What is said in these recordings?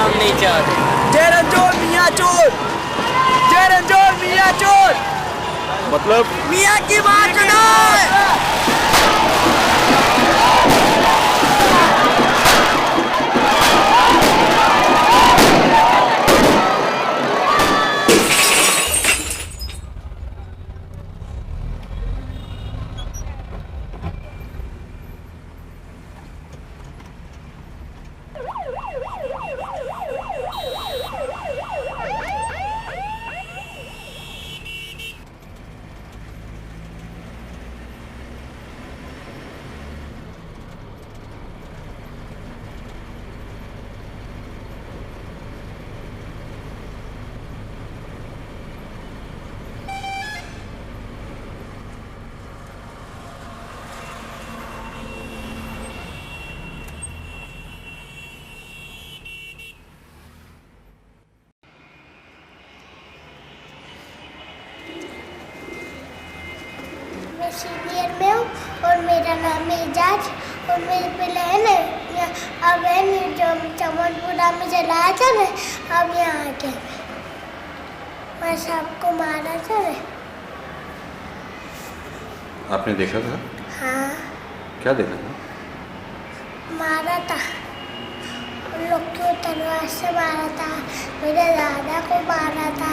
हम नहीं चाहते। जय रंजोर मियाँ चोर, जय रंजोर मियाँ चोर, मतलब मियाँ की माँ चुनाव। मैं सीनियर में हूँ और मेरा नाम है एजाज और मेरे पहले है ना अब है ना जो चमनपुरा में जलाया था ना, अब यहाँ आ गया मैं सबको मारा था ना। आपने देखा था? हाँ क्या देखा था? मारा था, उन लोग को तलवार से मारा था, मेरे दादा को मारा था,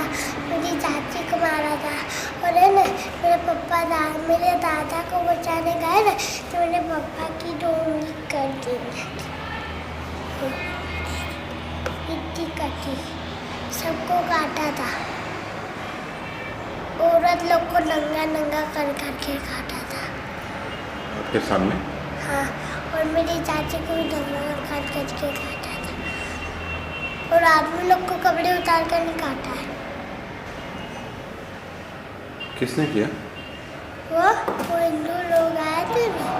मेरी चाची को मारा था और है ना मेरे दादा को बचाने गए ना तो मेरे पापा की 2 उंगली कर दी, इतनी कटी, सबको काटा था, औरत लोग को नंगा नंगा कर करके काटा था। आपके सामने? हाँ और मेरी चाची को भी नंगा कर करके काटा था और आदमी लोग को कपड़े उतार कर नहीं काटा है। किसने किया? वो हिंदू लोग आए थे ना।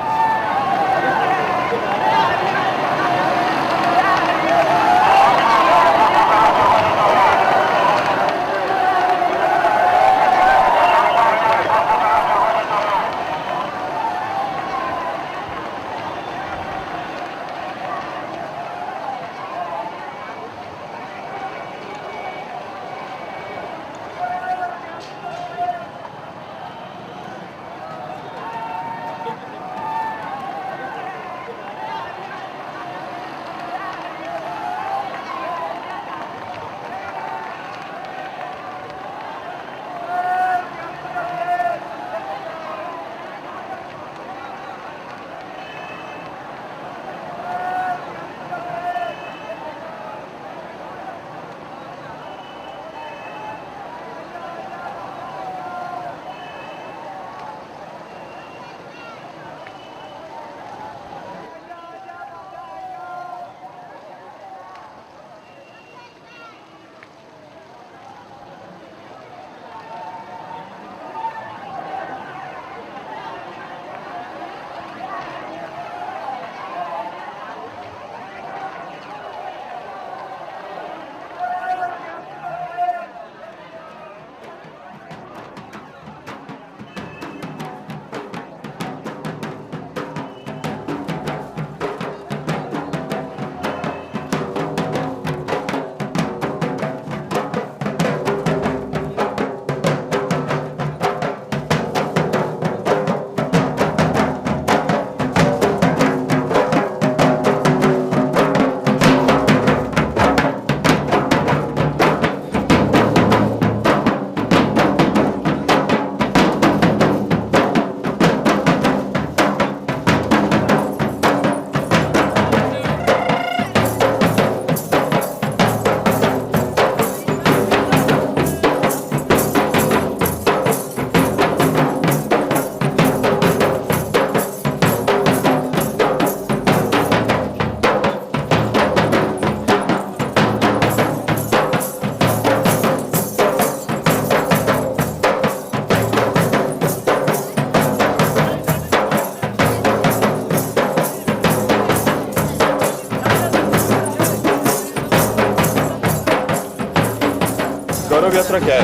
गौरव यात्रा क्या है?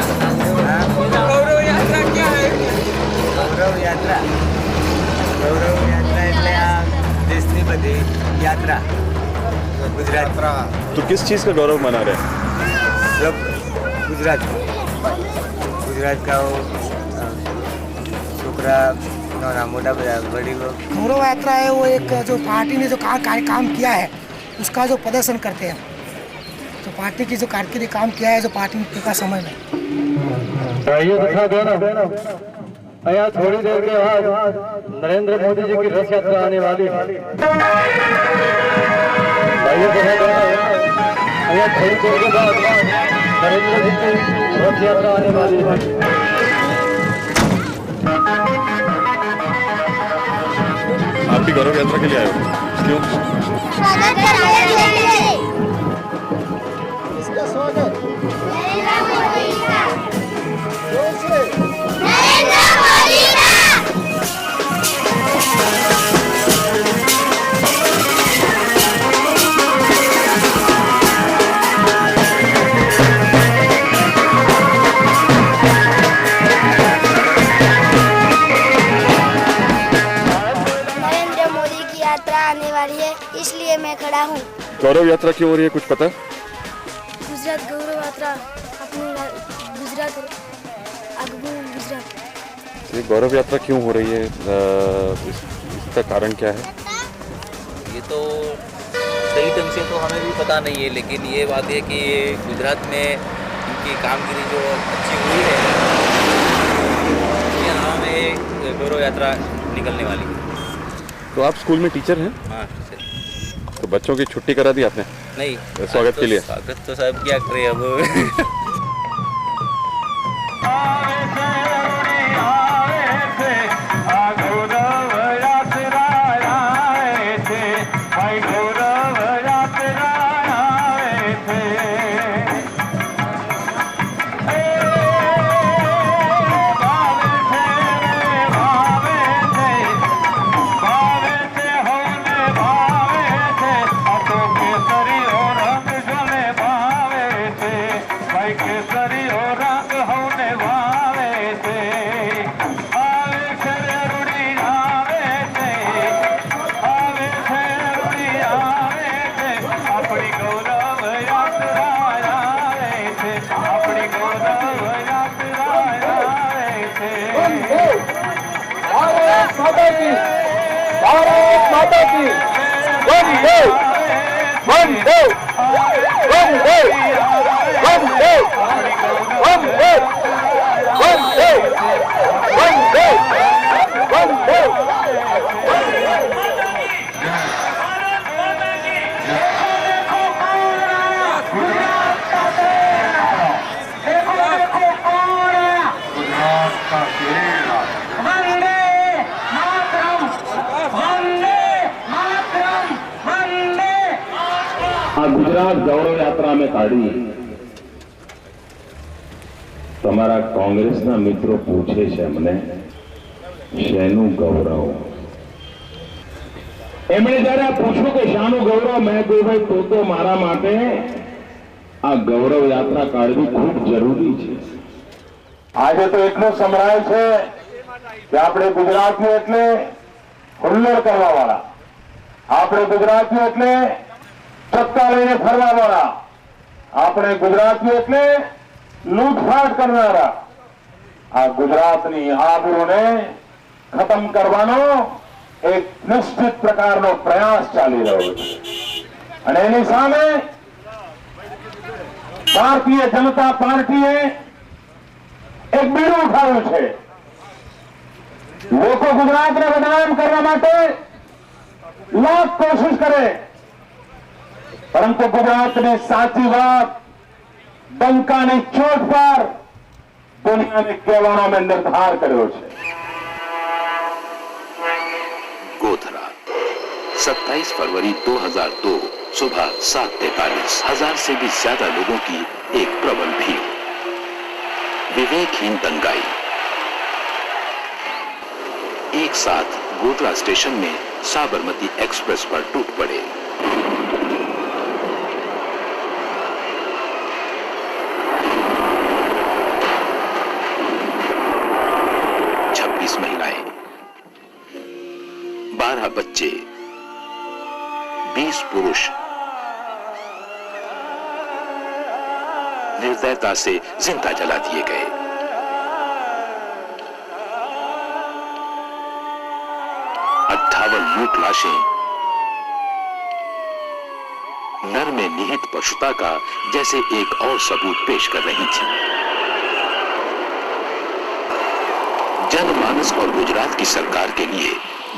गौरव यात्रा क्या है? गौरव यात्रा એટલે આ દેશની બધી યાત્રા गुजरात तो किस चीज़ का गौरव मना रहे हैं? सब गुजरात का वो छोकरा नाना मोटा बड़ी लोग गौरव यात्रा है वो एक जो पार्टी ने जो काम किया है उसका जो प्रदर्शन करते हैं, जो पार्टी की जो कारकिर्दी काम किया है, जो पार्टी का समय में यहाँ थोड़ी देर के बाद नरेंद्र मोदी जी की रथ यात्रा आने वाली है। यहाँ थोड़ी देर के बाद नरेंद्र जी की रथ यात्रा आने वाली है। आप भी गौरव यात्रा के लिए आए हो? क्यों? स्वागत करने के लिए। इसका स्वागत नरेंद्र मोदी का। जोर से नरेंद्र मोदी का। नरेंद्र मोदी की यात्रा आने वाली है, इसलिए मैं खड़ा हूँ। गौरव यात्रा क्यों हो रही है, कुछ पता है? गुजरात गौरव यात्रा अपनी गुजरात ये गौरव यात्रा क्यों हो रही है, इसका कारण क्या है? ये तो सही ढंग से तो हमें भी पता नहीं है, लेकिन ये बात है कि गुजरात में इनकी कामगिरी जो अच्छी हुई है, यहाँ में गौरव यात्रा निकलने वाली है। तो आप स्कूल में टीचर हैं? हाँ, तो बच्चों की छुट्टी करा दी आपने नहीं स्वागत के लिए? स्वागत तो सब क्या करे अब। भारत माता की वंदे वंदे वंदे वंदे वंदे वंदे वंदे वंदे। गुजरात गौरव यात्रा में કાઢી તમારા કોંગ્રેસના મિત્રો પૂછે છે અમને શેનું ગૌરવ? એમણે જ્યારે પૂછ્યું કે શાનું ગૌરવ, મેં કહ્યું ભાઈ તો મારા માટે આ ગૌરવ યાત્રા કાઢવી ખૂબ જરૂરી છે। આજે તો એટલું સંભળાય છે કે આપણે ગુજરાતનું એટલે હુલ્લડ કરવા વાળા, આપણે ગુજરાતનું એટલે સત્તા લઈને ફરવા વાળા, આપણે ગુજરાતનું એટલે લૂંટફાટ કરનારા, આ ગુજરાતની આબરૂને ખતમ કરવાનો એક નિશ્ચિત પ્રકારનો પ્રયાસ ચાલી રહ્યો છે। અને એની સામે ભારતીય જનતા પાર્ટીએ એક બીડું ઉઠાવ્યું છે। લોકો ગુજરાતને બદનામ કરવા માટે લાખ કોશિશ કરે, परंतु गुजरात ने साची बात डंका ने चोट पर दुनिया ने कहवानो में निर्धार कर्यो छे। गोधरा 27 फरवरी 2002 सुबह 7:43 हजार से भी ज्यादा लोगों की एक प्रबल भीड़, विवेकहीन दंगाई एक साथ गोधरा स्टेशन में साबरमती एक्सप्रेस पर टूट पड़े। 26 महिलाएं, 12 बच्चे, 20 पुरुष निर्दयता से जिंदा जला दिए गए। लूट लाशें नर में निहित पशुता का जैसे एक और सबूत पेश कर रही थी। जनमानस और गुजरात की सरकार के लिए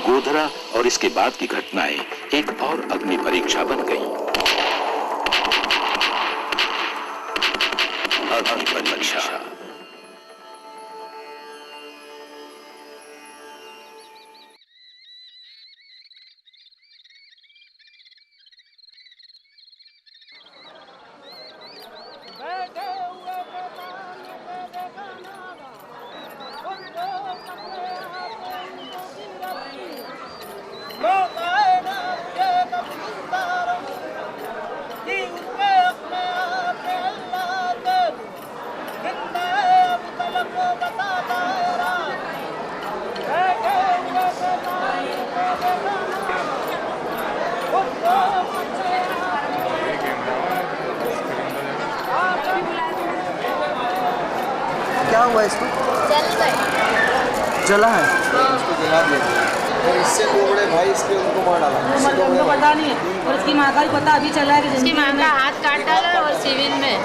गोधरा और इसके बाद की घटनाएं एक और अग्नि परीक्षा बन गई। अग्नि परीक्षा। क्या हुआ इसको? जला है। उसको जला दिया और इससे लोगड़े भाई इसके उनको मार डाला। उनको पता नहीं है और उसकी माँ का भी पता अभी चला है कि उसकी माँ का हाथ काट डाला और सिविल में।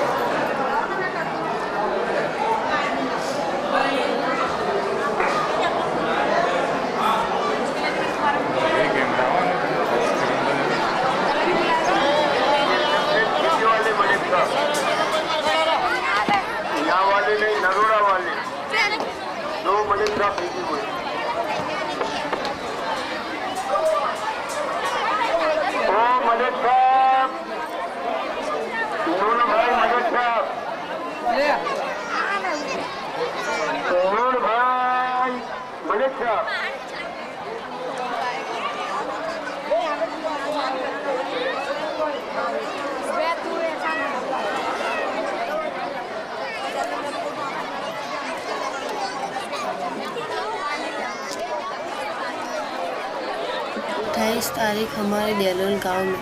तारीख हमारे डेलोल गांव में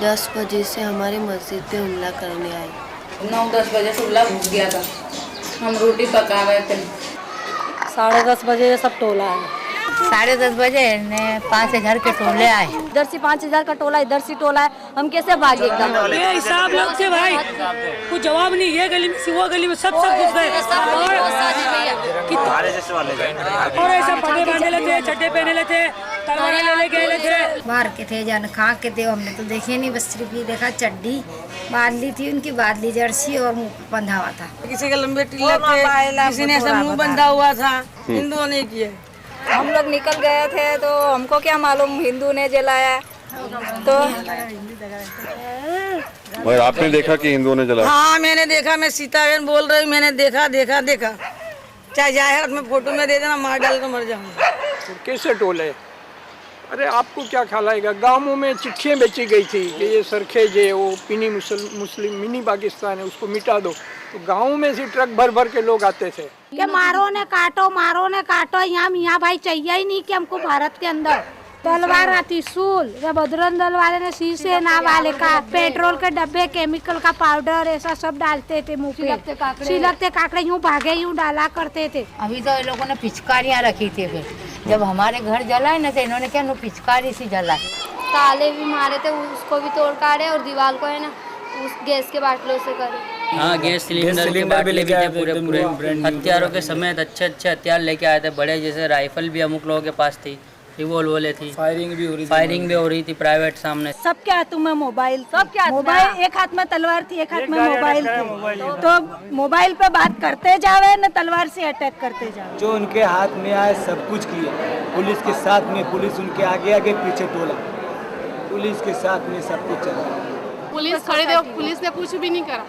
10 बजे से हमारी मस्जिद पे हमला करने आए। 9-10 बजे से हमला घुस गया था। हम रोटी पका रहे थे। 10:30 बजे सब टोला है। 10:30 बजे ने 5,000 के टोले आए। इधर से 5,000 का टोला, इधर से टोला है। हम कैसे भागे एकदम? ये हिसाब लोग से भाई कुछ जवाब नहीं। ये गली में वो गली में सब घुस गए और ऐसा पटे बांधे लेते, चड्डे पहने लेते, तलवार ले गए थे। बाहर के थे जान खा के थे, हमने तो देखे नहीं, बस सिर्फ ये देखा चड्डी बादली थी उनकी, बादली जर्सी और मुंह बंधा हुआ था। किसी के लंबे टिल्ले थे, किसी ने ऐसा मुंह बंधा हुआ था। हिंदुओं ने किए। हम लोग निकल गए थे तो हमको क्या मालूम हिंदू ने जलाया। तो भाई आपने देखा कि हिंदुओं ने जलाया? हाँ मैंने देखा। मैं सीताबेन बोल रही हूँ, मैंने देखा। चाहे जाहिर में फोटो में दे देना, मार डाल तो मर जाऊंगा। कैसे टोले? अरे आपको क्या ख्याल आएगा? गाँवों में चिट्ठियाँ बेची गई थी कि ये सरखेज है, वो पिनी मुस्लिम मिनी पाकिस्तान है, उसको मिटा दो। तो गाँव में से ट्रक भर भर के लोग आते थे कि मारो ने काटो। यहाँ मियाँ भाई चाहिए ही नहीं कि हमको भारत के अंदर तलवार आती सूल। जब बजरंग दल वाले ने शीशे ना वाले का पेट्रोल के डब्बे, केमिकल का पाउडर ऐसा सब डालते थे मुँह पे, छिलकते काकड़े यूँ भागे यूँ डाला करते थे। अभी तो इन लोगों ने पिचकारियाँ रखी थी। फिर जब हमारे घर जलाए ना तो इन्होंने क्या पिचकारी सी जलाए। ताले भी मारे थे, उसको भी तोड़ काटे और दीवार को है ना उस गैस के बाटलों से करे। हाँ गैस सिलेंडर के बाटले भी थे पूरे हथियारों के समेत। अच्छे हथियार लेके आए थे, बड़े जैसे राइफल भी अमुक लोगों के पास थी, रिवॉल्वर थी, फायरिंग भी हो रही थी प्राइवेट सामने। सबके हाथों में मोबाइल, मोबाइल एक हाथ में तलवार थी, एक हाथ में मोबाइल थी। तो मोबाइल पे बात करते जावे न तलवार से अटैक करते जावे। जो उनके हाथ में आए सब कुछ किया। पुलिस के साथ में, पुलिस उनके आगे पीछे टोला, पुलिस के साथ में सब कुछ चला। पुलिस खड़े थे, पुलिस ने कुछ भी नहीं करा,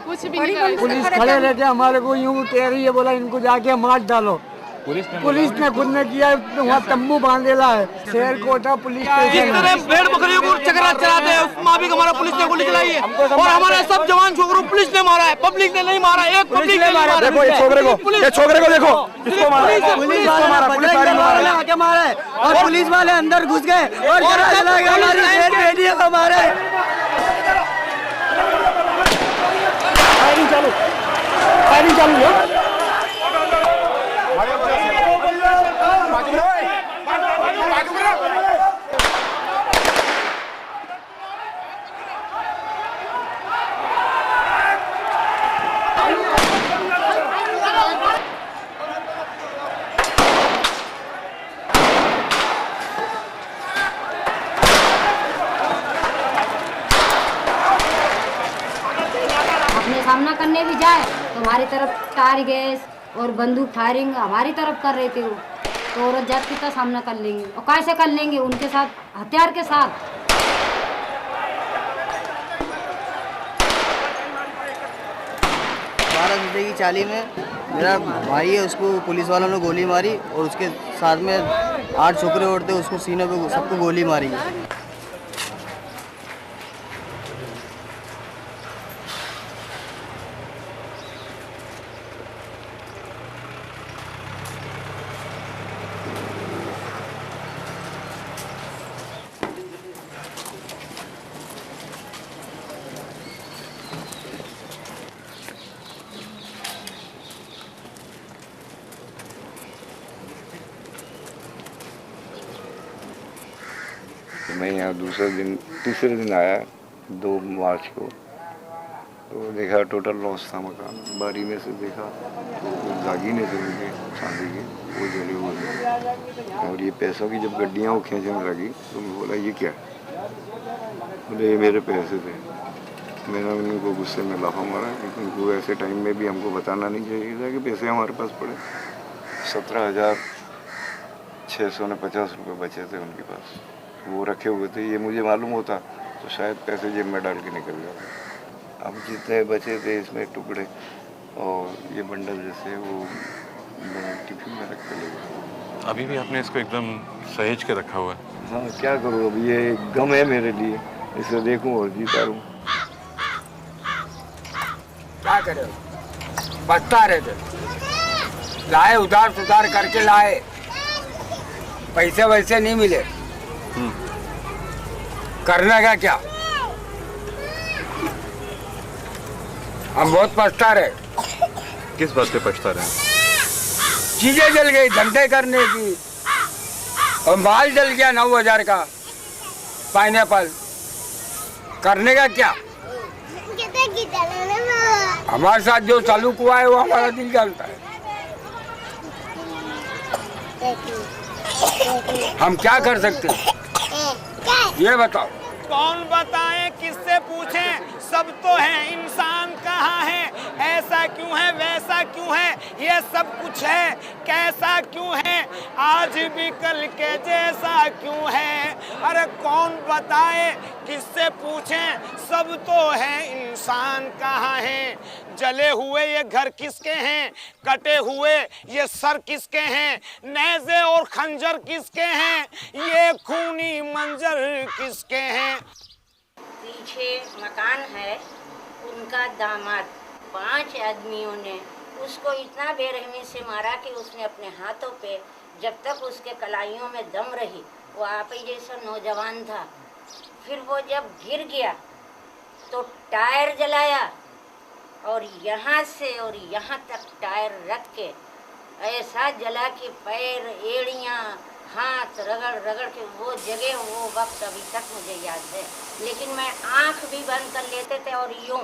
कुछ भी नहीं करा। पुलिस खड़े रहते हमारे को यूँ कह रही है, बोला इनको जाके मार डालो। पुलिस ने खुद ने किया, वहाँ तम्बू बांधेला है, शेर कोटा पुलिस स्टेशन। भेड़ बकरियों को चकरा चलाते हैं, माफी हमारा पुलिस ने गोली चलाई है और हमारे सब जवान छोकरों पुलिस ने मारा है, पब्लिक ने नहीं मारा। एक पब्लिक ने मारा। देखो ये छोकरे को देखो, इसको मारा, पुलिस वाले आके मारा है और पुलिस वाले अंदर घुस गए और हमारी चालू अपने सामना करने भी जाए तो हमारी तरफ टायर गैस और बंदूक फायरिंग हमारी तरफ कर रहे थे वो, तो औरत जात का सामना कर लेंगे और कैसे कर लेंगे उनके साथ हथियार के साथ। 12 रुपये की चाली में मेरा भाई है, उसको पुलिस वालों ने गोली मारी और उसके साथ में 8 छोकरे और थे, उसको सीने पे सबको गोली मारी। मैं यहाँ तीसरे दिन आया 2 मार्च को, तो देखा टोटल लॉस था मकान। बारी में से देखा तो दागीने थे उनके चांदी के, वो जले हुए। और ये पैसों की जब गड्डियाँ वो खींचने लगी तो मैं बोला ये क्या? बोले ये मेरे पैसे थे। मैंने उनको गुस्से में लाफा मारा क्योंकि उनको ऐसे टाइम में भी हमको बताना नहीं चाहिए था कि पैसे हमारे पास पड़े। 17,650 रुपये बचे थे उनके पास, वो रखे हुए थे। ये मुझे मालूम होता तो शायद पैसे जेब में डाल के निकल जाते। अब जितने बचे थे इसमें टुकड़े और ये बंडल जैसे वो टिफिन में रख के ले गए। अभी भी आपने इसको एकदम सहेज के रखा हुआ है? हाँ, क्या करूँ, अब ये गम है मेरे लिए, इसे देखूँ और जीता रहूँ। क्या करे, बचता रहे थे, लाए उधार सुधार करके लाए, पैसे वैसे नहीं मिले, करने का क्या? हम बहुत पछता रहे। किस बात पे पछता रहे? चीजें जल गई धंधे करने की, और माल जल गया 9,000 का पाइनएप्पल, करने का क्या? हमारे साथ जो चालू हुआ है वो हमारा दिल जानता है। हम क्या कर सकते हैं ये बताओ। कौन बताए, किससे पूछें, सब तो है, इंसान कहाँ है, ऐसा क्यों है, वैसा क्यों है, ये सब कुछ है, कैसा क्यों है, आज भी कल के जैसा क्यों है। अरे कौन बताए, किससे पूछें, सब तो है, इंसान कहाँ है। जले हुए ये घर किसके हैं, कटे हुए ये सर किसके हैं, नेज़े और खंजर किसके हैं, ये खूनी मंजर किसके हैं। पीछे मकान है, उनका दामाद 5 आदमियों ने उसको इतना बेरहमी से मारा कि उसने अपने हाथों पे, जब तक उसके कलाइयों में दम रही, वो आप ही जैसा नौजवान था। फिर वो जब गिर गया तो टायर जलाया और यहाँ से और यहाँ तक टायर रख के ऐसा जला कि पैर, एड़ियाँ, हाथ रगड़ रगड़ के वो जगह, वो वक्त अभी तक मुझे याद है। लेकिन मैं आँख भी बंद कर लेते थे और यूँ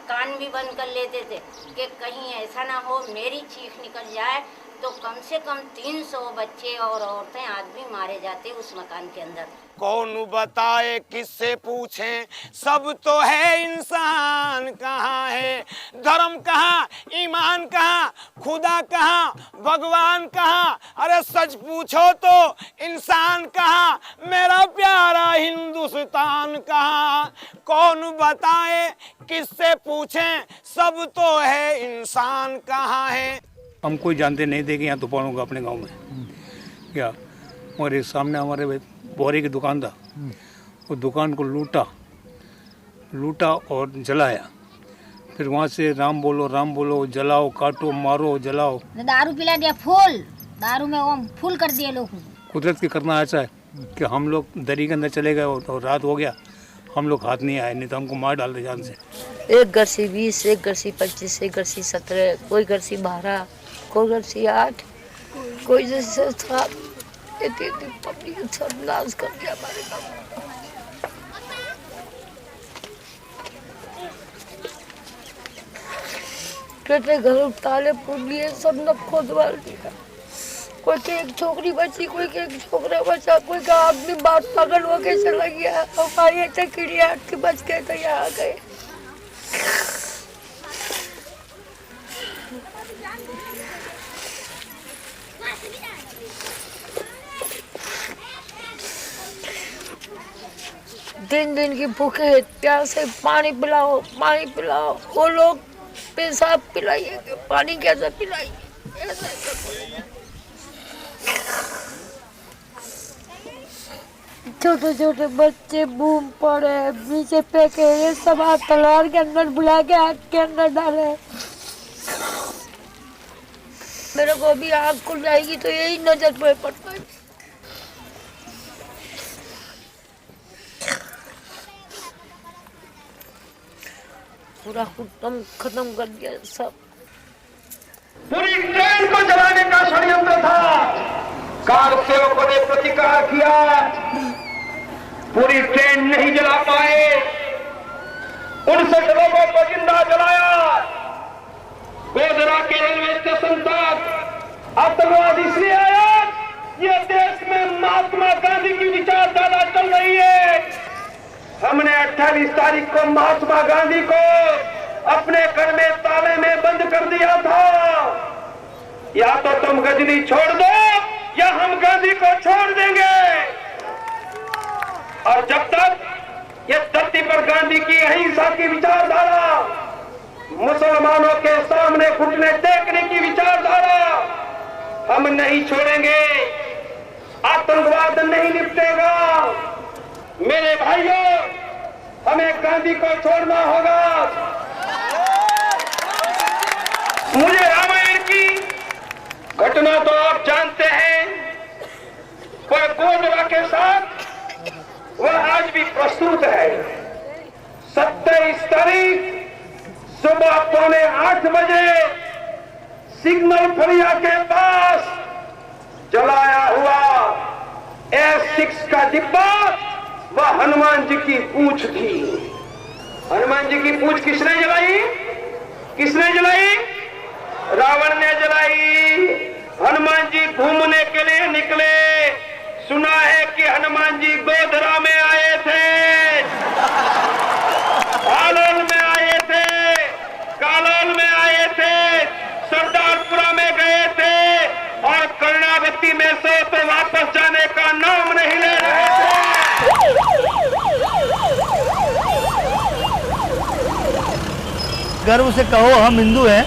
कान भी बंद कर लेते थे कि कहीं ऐसा ना हो मेरी चीख निकल जाए तो कम से कम 300 बच्चे और औरतें, आदमी मारे जाते उस मकान के अंदर। कौन बताए, किससे पूछें, सब तो है, इंसान कहाँ है, धर्म कहाँ, ईमान कहाँ, खुदा कहाँ, भगवान कहाँ। अरे सच पूछो तो इंसान कहाँ, मेरा प्यारा हिंदुस्तान कहाँ। कौन बताए, किससे पूछें, सब तो है, इंसान कहाँ है। हम कोई जानते नहीं थे कि यहाँ तूफान होगा अपने गांव में क्या। और इस सामने हमारे बोरे की दुकान था, वो दुकान को लूटा और जलाया। फिर वहाँ से राम बोलो, जलाओ, काटो, मारो, जलाओ। दारू पिला दिया, फूल दारू में वो फूल कर दिए लोग। कुदरत के करना ऐसा है कि हम लोग दरी के अंदर चले गए और रात हो गया, हम लोग हाथ नहीं आए, नहीं तो हमको मार डालते जान से। एक घर से 20, एक घर से 25, एक घर से 17, कोई घर से 12, कोई घर से 8, कोई जैसे 7। पब्लिक सर्वनाश कर दिया हमारे गाँव। कितने घर ताले फूट लिए, सब न खोदवाल दिया। कोई के एक छोकरी बची, कोई के एक छोकरा बचा, कोई का आदमी बात पागल हो के चला गया। हमारी चिड़िया के बच गए तो यहाँ गए। दिन दिन की भूखे प्यासे, पानी पिलाओ पानी पिलाओ। वो लोग पेशाब पिलाइए, पानी कैसे पिलाइए? छोटे छोटे बच्चे बूम पड़े, नीचे फेंके, ये सब हाथ तलवार के अंदर बुला के आग के अंदर डाले। मेरे को भी आग खुल जाएगी तो यही नजर पे पड़ता है। पूरा खत्म कर दिया सब। पूरी ट्रेन को जलाने का षड्यंत्र था। कार सेवकों ने प्रतिकार किया, पूरी ट्रेन नहीं जला पाए, 59 लोगों को जिंदा जलाया। गोधरा के रेलवे स्टेशन तक आतंकवाद इसलिए आया, ये देश में महात्मा गांधी की विचारधारा चल रही है। हमने 28 तारीख को महात्मा गांधी को अपने घर में ताले में बंद कर दिया था। या तो तुम गजनी छोड़ दो या हम गांधी को छोड़ देंगे। और जब तक ये धरती पर गांधी की अहिंसा की विचारधारा, मुसलमानों के सामने घुटने टेकने की विचारधारा हम नहीं छोड़ेंगे, आतंकवाद नहीं निपटेगा। मेरे भाइयों, हमें गांधी को छोड़ना होगा। मुझे रामायण की घटना तो आप जानते हैं, पर गोधरा के साथ वह आज भी प्रस्तुत है। 27 तारीख सुबह 7:45 बजे सिग्नल फरिया के पास जलाया हुआ S6 का डिब्बा वह हनुमान जी की पूंछ थी। हनुमान जी की पूंछ किसने जलाई? किसने जलाई? रावण ने जलाई। हनुमान जी घूमने के लिए निकले। सुना है कि हनुमान जी गोधरा में आए थे, हालोल में आए थे, कालोल में आए थे, सरदारपुरा में गए थे और कर्णावती में से तो वापस जाने का नाम नहीं ले रहे थे। गर्व से कहो हम हिंदू हैं।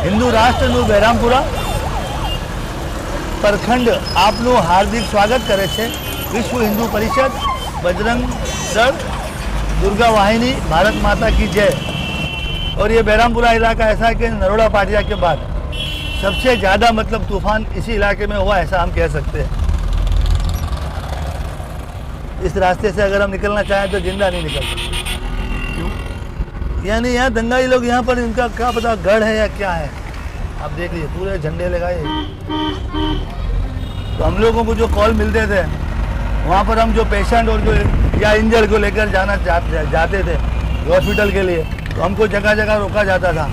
हिंदू राष्ट्र નું બહેરામપુરા प्रखंड આપનું हार्दिक स्वागत करे छे। विश्व हिंदू परिषद, बजरंग दल, दुर्गा वाहिनी, भारत माता की जय। और ये बहरामपुरा इलाका ऐसा है कि नरोड़ा पाटिया के बाद सबसे ज़्यादा मतलब तूफान इसी इलाके में हुआ, ऐसा हम कह सकते हैं। इस रास्ते से अगर हम निकलना चाहें तो जिंदा नहीं निकल सकते। क्यों? यानी यहाँ दंगाई लोग यहाँ पर, इनका क्या पता गढ़ है या क्या है। आप देख लीजिए पूरे झंडे लगाए। तो हम लोगों को जो कॉल मिलते थे, वहाँ पर हम जो पेशेंट और जो या इंजर्ड को लेकर जाना जाते थे हॉस्पिटल के लिए, तो हमको जगह जगह रोका जाता था।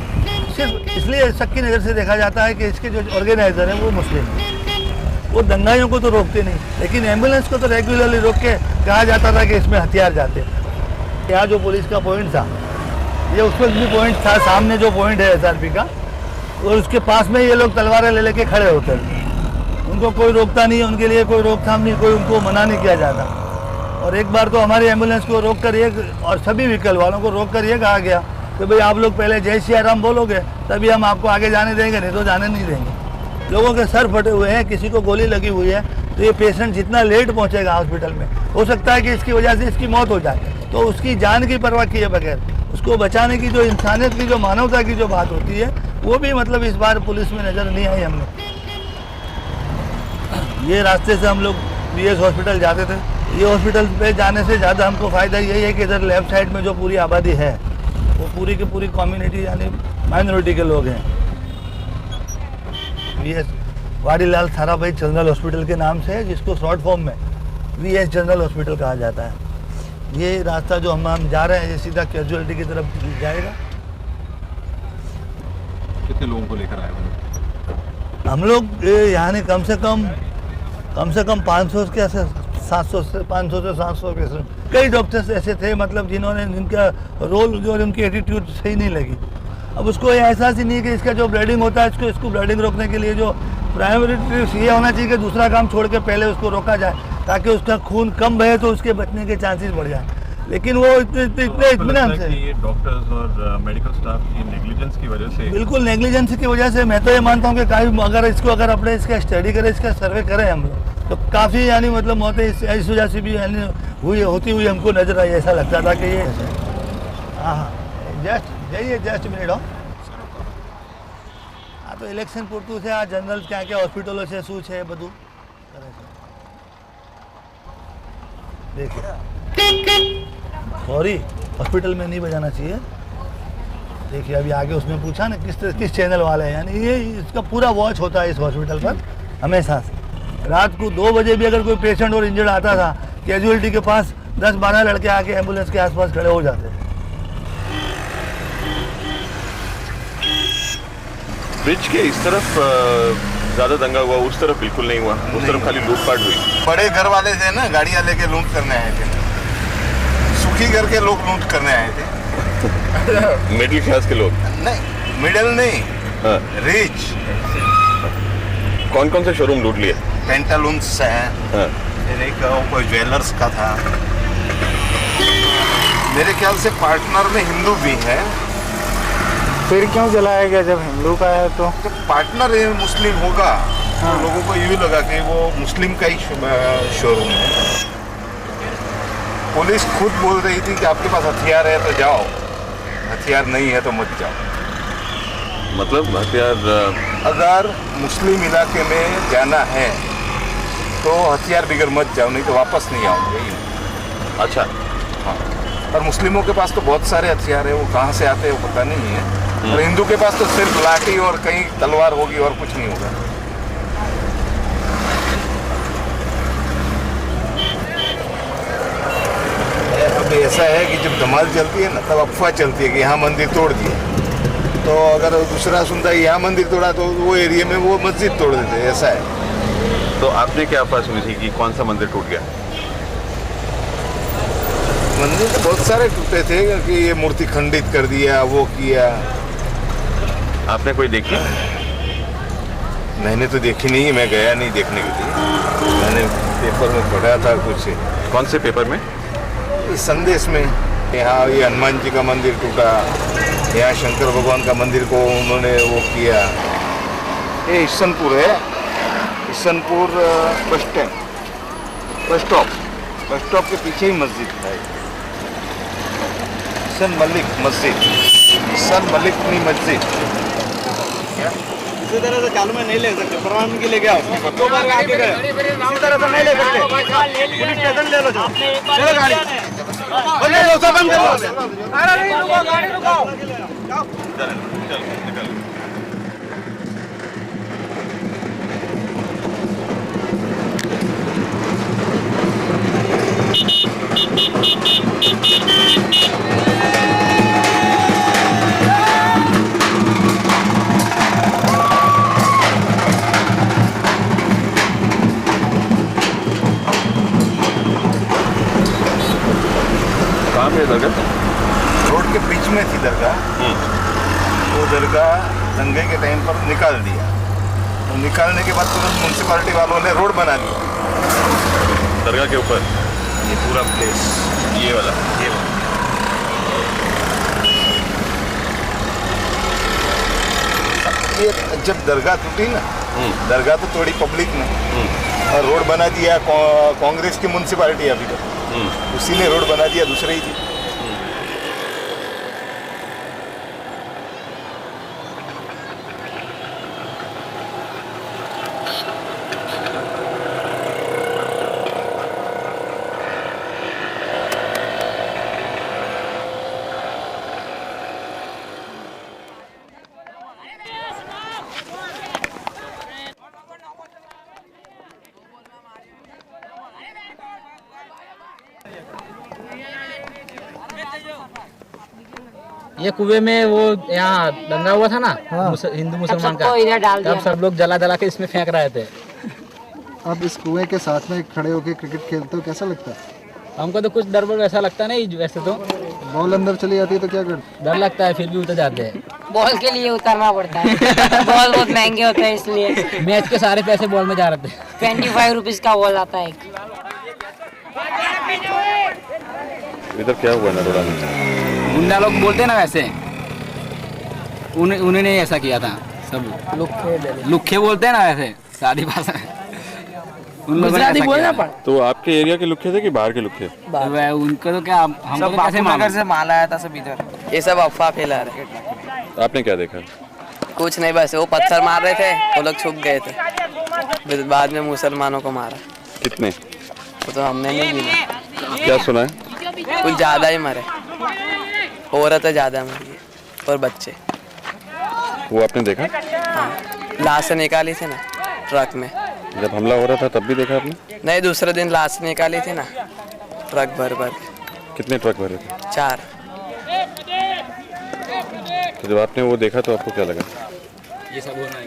सिर्फ इसलिए शक की नज़र से देखा जाता है कि इसके जो ऑर्गेनाइजर हैं वो मुस्लिम हैं। वो दंगाइयों को तो रोकते नहीं, लेकिन एम्बुलेंस को तो रेगुलरली रोक के कहा जाता था कि इसमें हथियार जाते। यहाँ जो पुलिस का पॉइंट था, ये उस वक्त भी पॉइंट था, सामने जो पॉइंट है SRP का, और उसके पास में ये लोग तलवारें ले लेके खड़े होते हैं। उनको कोई रोकता नहीं, उनके लिए कोई रोकथाम नहीं, कोई उनको मना नहीं किया जाता। और एक बार तो हमारी एम्बुलेंस को रोक कर ये, और सभी व्हीकल वालों को रोक कर ये कहा गया कि भाई आप लोग पहले जय श्री राम बोलोगे तभी हम आपको आगे जाने देंगे, नहीं तो जाने नहीं देंगे। लोगों के सर फटे हुए हैं, किसी को गोली लगी हुई है, तो ये पेशेंट जितना लेट पहुँचेगा हॉस्पिटल में, हो सकता है कि इसकी वजह से इसकी मौत हो जाए। तो उसकी जान की परवाह किए बगैर उसको बचाने की जो इंसानियत की, जो मानवता की जो बात होती है, वो भी मतलब इस बार पुलिस में नज़र नहीं आई हमने। ये रास्ते से हम लोग VS हॉस्पिटल जाते थे। ये हॉस्पिटल पे जाने से ज़्यादा हमको फ़ायदा यही है कि इधर लेफ्ट साइड में जो पूरी आबादी है वो पूरी की पूरी कम्युनिटी यानी माइनॉरिटी के लोग हैं। VS Vadilal Sarabhai general hospital के नाम से है, जिसको शॉर्ट फॉर्म में VS जनरल हॉस्पिटल कहा जाता है। ये रास्ता जो हम जा रहे हैं, ये सीधा कैजुअलिटी की तरफ जाएगा। कितने लोगों को लेकर आए हो? हम लोग यहाँ कम से कम 500 के 700 से 500 से 700 पेशेंट। कई डॉक्टर्स ऐसे थे मतलब जिन्होंने, जिनका रोल जो उनकी एटीट्यूड सही नहीं लगी। अब उसको एहसास ही नहीं कि इसका जो ब्लीडिंग होता है, इसको ब्लीडिंग रोकने के लिए जो प्राइमरी ये होना चाहिए कि दूसरा काम छोड़ के पहले उसको रोका जाए ताकि उसका खून कम बहे तो उसके बचने के चांसेस बढ़ जाए। लेकिन वो इतने इत्मीनान से ये डॉक्टर्स और मेडिकल स्टाफ की नेग्लिजेंस की वजह से, बिल्कुल नेग्लिजेंस की वजह से मैं तो ये मानता हूँ कि अगर अपने इसका स्टडी करें, इसका सर्वे करें हम लोग, तो काफ़ी यानी मतलब मौतें इस वजह से भी यानी होती हुई हमको नजर आई। ऐसा लगता था कि ये हाँ जस्ट मिनट हो हाँ तो इलेक्शन पूरतू से आ जनरल क्या क्या हॉस्पिटलों से शू है बधु देखिए सॉरी हॉस्पिटल में नहीं बजाना चाहिए। देखिए अभी आगे उसमें पूछा ना किस चैनल वाले हैं, यानी ये इसका पूरा वॉच होता है इस हॉस्पिटल पर हमेशा से। रात को 2 बजे भी अगर कोई पेशेंट और इंजर्ड आता था, कैजुअलिटी के पास 10-12 लड़के आके एम्बुलेंस के आसपास खड़े हो जाते थे। ब्रिज के इस तरफ ज्यादा दंगा हुआ, उस तरफ बिल्कुल नहीं हुआ, उस तरफ खाली लूटपाट हुई। बड़े घर वाले थे ना, गाड़ियां लेके लूट करने आए थे, सुखी घर के लोग लूट करने आए थे। मिडिल क्लास के लोग नहीं, मिडिल नहीं, हाँ। रिच। कौन कौन से शोरूम लूट लिए? पेंटालून्स है, हाँ। फिर एक कोई ज्वेलर्स का था, मेरे ख्याल से पार्टनर में हिंदू भी है। फिर क्यों जलाया गया जब हिंदू का है तो? जब पार्टनर मुस्लिम होगा तो लोगों को यूँ लगा कि वो मुस्लिम का ही शोरूम है। पुलिस खुद बोल रही थी कि आपके पास हथियार है तो जाओ, हथियार नहीं है तो मत जाओ। मतलब हथियार अगर मुस्लिम इलाके में जाना है तो हथियार बिगड़ मत जाओ, नहीं तो वापस नहीं आओगे। अच्छा हाँ, और मुस्लिमों के पास तो बहुत सारे हथियार है, वो कहाँ से आते हैं वो पता नहीं है। और हिंदू के पास तो सिर्फ लाठी और कहीं तलवार होगी और कुछ नहीं होगा। अब ऐसा है कि जब धमाल चलती है ना तब अफवाह चलती है कि यहाँ मंदिर तोड़ दिए, तो अगर दूसरा सुनता है यहाँ मंदिर तोड़ा तो वो एरिया में वो मस्जिद तोड़ देते, ऐसा है। तो आपने क्या अफवाह सुनी थी कि कौन सा मंदिर टूट गया? मंदिर तो बहुत सारे टूटे थे कि ये मूर्ति खंडित कर दिया, वो किया। आपने कोई देखी? मैंने तो देखी नहीं, मैं गया नहीं देखने के लिए। मैंने पेपर में पढ़ा था कुछ। कौन से पेपर में? इस संदेश में। यहाँ ये हनुमान जी का मंदिर टूटा, यहाँ शंकर भगवान का मंदिर को उन्होंने वो किया। ये ईशनपुर है, Ishanpur bus stand, bus stop के पीछे ही मस्जिद है, ईशन मलिक मस्जिद, ईशन मलिक की मस्जिद। इसी तरह से चालू में नहीं ले सकते, परवानगी के लेके आओ। 2 बार आगे गए, इसी तरह से नहीं ले सकते। पुलिस स्टेशन ले लो, चलो गाड़ी ले लो, सब बंद कर लो। अरे नहीं रुको, गाड़ी रुकाओ। कहाँ पे दरगाह? रोड के बीच में थी दरगाह। वो दरगाह दंगे के टाइम पर निकाल दिया, तो निकालने के बाद तुरंत म्यूनसिपालिटी वालों ने रोड बना दिया दरगाह के ऊपर। ये पूरा प्लेस, ये वाला ये जब दरगाह टूटी ना, दरगाह तो तोड़ी पब्लिक ने और रोड बना दिया कांग्रेस की म्यूनसिपालिटी। अभी तक उसी ने रोड बना दिया, दूसरे ही थी। ये कुएं में वो यहाँ दंगा हुआ था ना, हिंदू मुसलमान का, तब सब लोग जला जला के इसमें फेंक रहे थे। अब इस कुएं के साथ में खड़े होकर क्रिकेट खेलते हो, कैसा लगता है? हमको तो कुछ डर वर वैसा लगता नहीं, वैसे तो बॉल अंदर चली जाती है तो क्या करते? डर लगता है, फिर भी उतर जाते हैं। बॉल के लिए उतरना पड़ता है। बॉल बहुत महंगे होते हैं इसलिए। मैच के सारे पैसे बॉल में जा रहे थे। 25 रुपीज का बॉल आता है। इधर क्या हुआ नरोड़ा में? गुंडा लोग बोलते हैं ना वैसे, उन्होंने ऐसा किया था। सब लुखे बोलते हैं ना वैसे शादी भाषा में, उन लोगों ने ऐसा किया था। तो आपके एरिया के लुखे थे कि बाहर के लुखे? उनको तो क्या, हमको तो कैसे नगर से माल आया था सब इधर। ये सब अफवाह फैला रहे। आपने क्या देखा? कुछ नहीं, बस वो पत्थर मार रहे थे, वो लोग छुप गए थे, फिर बाद में मुसलमानों को मारा। कितने? वो तो हमने नहीं गिना। क्या सुना है? कुछ ज्यादा ही मरे, औरतें ज्यादा मरी और बच्चे। वो आपने देखा? हाँ, लाश निकाली थी ना ट्रक में। जब हमला हो रहा था तब भी देखा आपने? नहीं, दूसरे दिन लाश निकाली थी ना ट्रक भर भर। कितने ट्रक भरे थे? 4। तो जब आपने वो देखा तो आपको क्या लगा? ये सब होना है।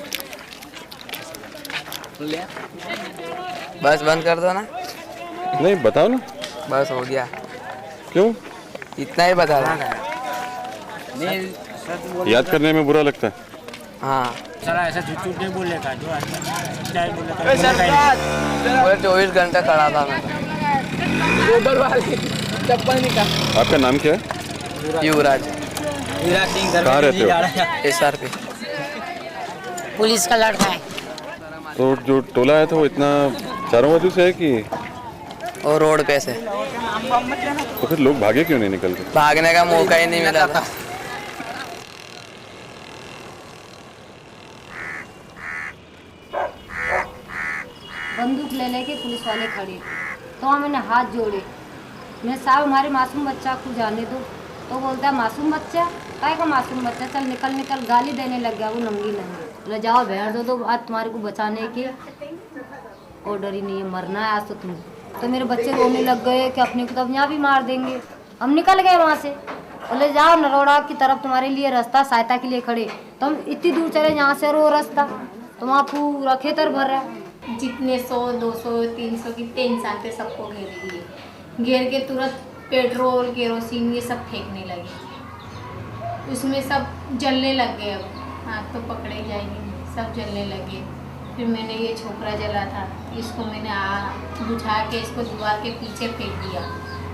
बस बंद कर दो ना। नहीं बताओ ना। बस हो गया। क्यों? इतना ही बता रहा। याद करने में बुरा लगता है। हाँ, सारा ऐसा झूठ नहीं बोलेगा, जो सच्चाई बोलेगा। 24 घंटे खड़ा था मैं। चप्पल निकाल। आपका नाम क्या है? युवराज। कहाँ रहते हो? SRP। पुलिस का लड़का है। तो जो टोला है तो वो इतना चारों बाजू से है कि? और रोड पे से। तो फिर लोग भागे क्यों नहीं निकल के? भागने का मौका ही नहीं मिला था। बंदूक ले लेके पुलिस वाले खड़े, तो मैंने हाथ जोड़े, मैं साहब हमारे मासूम बच्चा को जाने दो। तो बोलता है मासूम बच्चा? काय का मासूम बच्चा, चल निकल निकल, गाली देने लग गया वो नंगी नंगी। ले जाओ भेड़ दो, तो आज तुम्हारे को बचाने के ऑर्डर ही नहीं है, मरना है आज तो तुम। तो मेरे बच्चे रोने लग गए कि अपने को तो यहाँ भी मार देंगे। हम निकल गए वहाँ से, बोले जाओ नरोड़ा की तरफ तुम्हारे लिए रास्ता सहायता के लिए खड़े। तो हम इतनी दूर चले यहाँ से, रो रास्ता तो वहाँ पूरा खेतर भर रहा है। जितने 100, 200, 300 कितने इंसान थे सबको घेर लिए। घेर के तुरंत पेट्रोल केरोसिन ये सब फेंकने लगे, उसमें सब जलने लग गए। अब आग तो पकड़े जाएंगे, सब जलने लगे। फिर मैंने ये छोकरा जला था, इसको मैंने बुझा के इसको दीवार के पीछे फेंक दिया।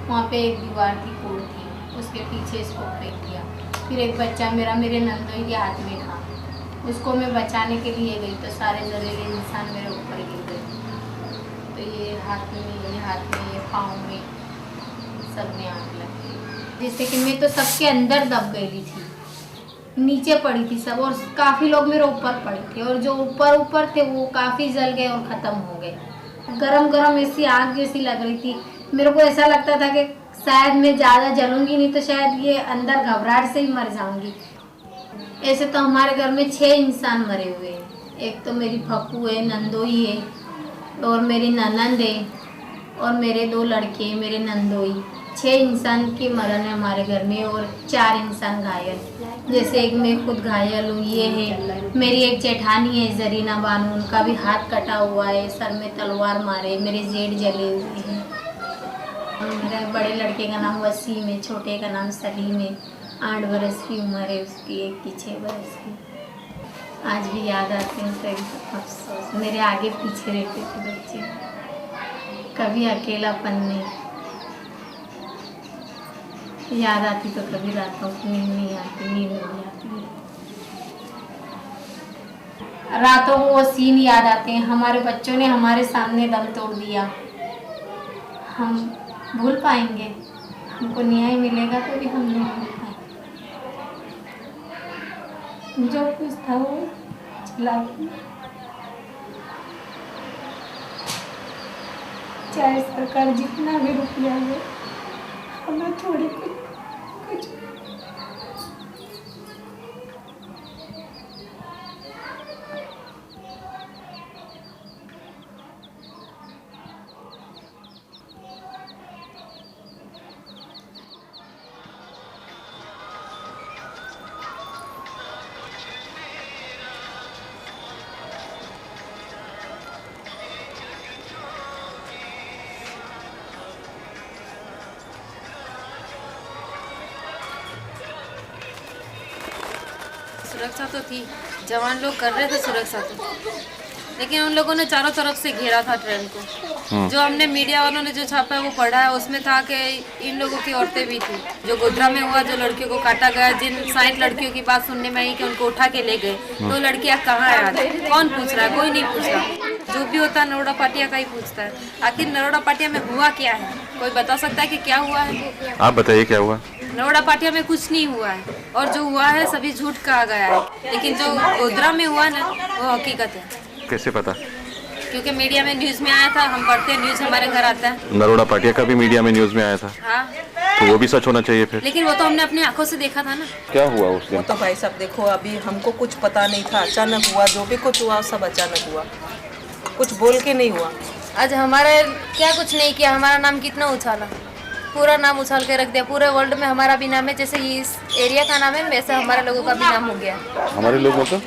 वहाँ पे एक दीवार की कोड़ थी, उसके पीछे इसको फेंक दिया। फिर एक बच्चा मेरा मेरे नंदोई के हाथ में था, उसको मैं बचाने के लिए गई तो सारे जहरीले इंसान मेरे ऊपर गिर गए। तो ये हाथ में ये पाँव में सब में आग लग गई। जैसे कि मैं तो सबके अंदर दब गई थी, नीचे पड़ी थी सब, और काफ़ी लोग मेरे ऊपर पड़े थे, और जो ऊपर थे वो काफ़ी जल गए और ख़त्म हो गए। गरम गरम ऐसी आग जैसी लग रही थी। मेरे को ऐसा लगता था कि शायद मैं ज़्यादा जलूंगी नहीं तो शायद ये अंदर घबराहट से ही मर जाऊंगी। ऐसे तो हमारे घर में 6 इंसान मरे हुए हैं। एक तो मेरी फप्पू है, नंदोई है, और मेरी ननंद है, और मेरे 2 लड़के मेरे नंदोई। 6 इंसान की मरण है हमारे घर में, और 4 इंसान घायल। जैसे एक मैं खुद घायल हूँ, ये है मेरी एक जेठानी है जरीना बानू, उनका भी हाथ कटा हुआ है, सर में तलवार मारे, मेरे जेठ जले हुए हैं। मेरे बड़े लड़के का नाम वसीम है, छोटे का नाम सलीम है। 8 बरस की उम्र है उसकी, एक की 6 बरस की। आज भी याद आते हैं तो अफसोस, मेरे आगे पीछे रहते थे बच्चे, कभी अकेलापन नहीं। याद आती तो कभी रातों को नींद नहीं आती, नींद नहीं आती। रातों को वो सीन याद आते हैं, हमारे बच्चों ने हमारे सामने दम तोड़ दिया। हम भूल पाएंगे? हमको न्याय मिलेगा तो भी हम नहीं भूल पाएंगे। जो कुछ था वो चला गया, चाहे सरकार जितना भी रुपया है, हमें थोड़ी कुछ सुरक्षा तो थी, जवान लोग कर रहे थे सुरक्षा तो, लेकिन उन लोगों ने चारों तरफ से घेरा था ट्रेन को। जो हमने मीडिया वालों ने जो छापा है वो पढ़ा है, उसमें था कि इन लोगों की औरतें भी थी। जो गोधरा में हुआ, जो लड़कियों को काटा गया, जिन 60 लड़कियों की बात सुनने में आई कि उनको उठा के ले गए, तो लड़कियां कहाँ है आज? कौन पूछ रहा है? कोई नहीं पूछ रहा। जो भी होता है नरोड़ा पाटिया का ही पूछता है। आखिर नरोड़ा पाटिया में हुआ क्या है? कोई बता सकता है कि क्या हुआ है? आप बताइए क्या हुआ? नरोड़ा पाटिया में कुछ नहीं हुआ है, और जो हुआ है सभी झूठ कहा गया है, लेकिन जो गोधरा में हुआ ना वो हकीकत है। कैसे पता? क्योंकि मीडिया में न्यूज में आया था, हम पढ़ते हैं न्यूज, हमारे घर आता है। नरोड़ा पाटिया का भी मीडिया में न्यूज में आया था। हाँ, तो वो भी सच होना चाहिए फिर। लेकिन वो तो हमने अपनी आंखों से देखा था ना। क्या हुआ उस दिन? वो तो भाई साहब देखो, अभी हमको कुछ पता नहीं था, अचानक हुआ। जो भी कुछ हुआ सब अचानक हुआ, कुछ बोल के नहीं हुआ। आज हमारे क्या कुछ नहीं किया, हमारा नाम कितना उछाला, पूरा नाम उछाल के रख दिया। पूरे वर्ल्ड में हमारा भी नाम है, जैसे इस एरिया का नाम है वैसे हमारे लोगों का भी नाम हो गया। हमारे लोग मतलब?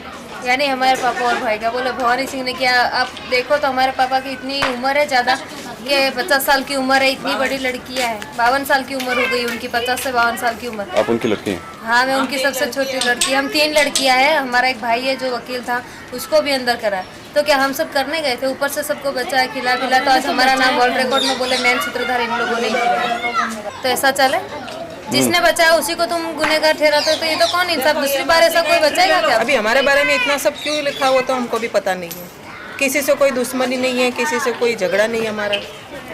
यानी हमारे पापा और भाई का। बोले भवानी सिंह ने किया। आप देखो तो हमारे पापा की इतनी उम्र है ज़्यादा, ये 50 साल की उम्र है, इतनी बड़ी लड़कियां है। 52 साल की उम्र हो गई उनकी, 50 से 52 साल की उम्र। आप उनकी लड़की हैं? हाँ, मैं उनकी सबसे छोटी लड़की। हम 3 लड़कियां हैं। हमारा एक भाई है जो वकील था, उसको भी अंदर करा। तो क्या हम सब करने गए थे? ऊपर से सबको बचाया, खिला पिला, तो आज हमारा नाम वर्ल्ड रिकॉर्ड में बोले मेन सूत्रधार इन लोगों ने किया। तो ऐसा चले? जिसने बचाया उसी को तुम गुनहगार ठहराते हो, तो ये तो कौन इंसाफ? दूसरी बार ऐसा कोई बचाएगा क्या? अभी हमारे बारे में इतना सब क्यों लिखा हुआ तो हमको भी पता नहीं है। किसी से कोई दुश्मनी नहीं है, किसी से कोई झगड़ा नहीं है हमारा।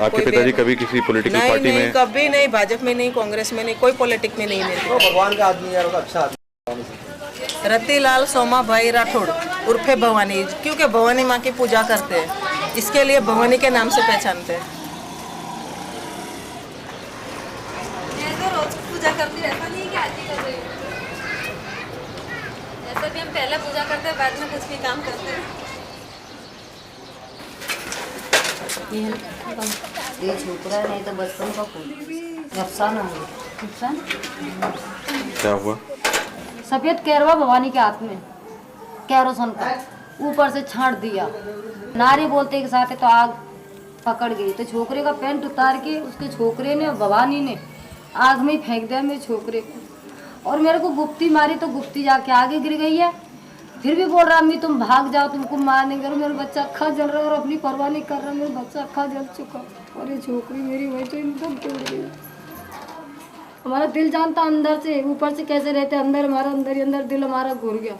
आपके पिताजी कभी किसी पॉलिटिकल पार्टी में? कभी नहीं, भाजपा में नहीं, कांग्रेस में नहीं, कोई पॉलिटिक्स में नहीं। मेरे भगवान का आदमी यार, अच्छा आदमी। रतिलाल सोमा भाई राठौड़ उर्फे भवानी, क्योंकि भवानी माँ की पूजा करते हैं, इसके लिए भवानी के नाम से पहचानते हैं। पूजा करती ऐसा नहीं कि आज ही कर रही हूँ। ऐसा भी हम पहले पूजा करते हैं, बाद में कुछ भी काम करते हैं। ये छोकरा नहीं तो बचपन का फूल अफसाना है। क्या हुआ? सफेद कैरवा भवानी के हाथ में कैरोसन का ऊपर से छांट दिया। नारी बोलते के साथ है तो आग पकड़ गई, तो छोकरे का पैंट उतार के उसके छोकरे ने, भवानी ने आग में फेंक दिया मेरे छोकरे को। और मेरे को गुप्ती मारी तो गुप्ती जाके आगे गिर गई है। फिर भी बोल रहा अम्मी तुम भाग जाओ, तुमको मार नहीं करो। मेरा बच्चा अक्खा जल रहा है और अपनी परवाह नहीं कर रहा। मेरा बच्चा अक्खा जल चुका और ये छोकरी मेरी वही तो एकदम टूट गई। हमारा दिल जानता अंदर से, ऊपर से कैसे रहते अंदर, हमारा अंदर ही अंदर दिल हमारा घुर गया।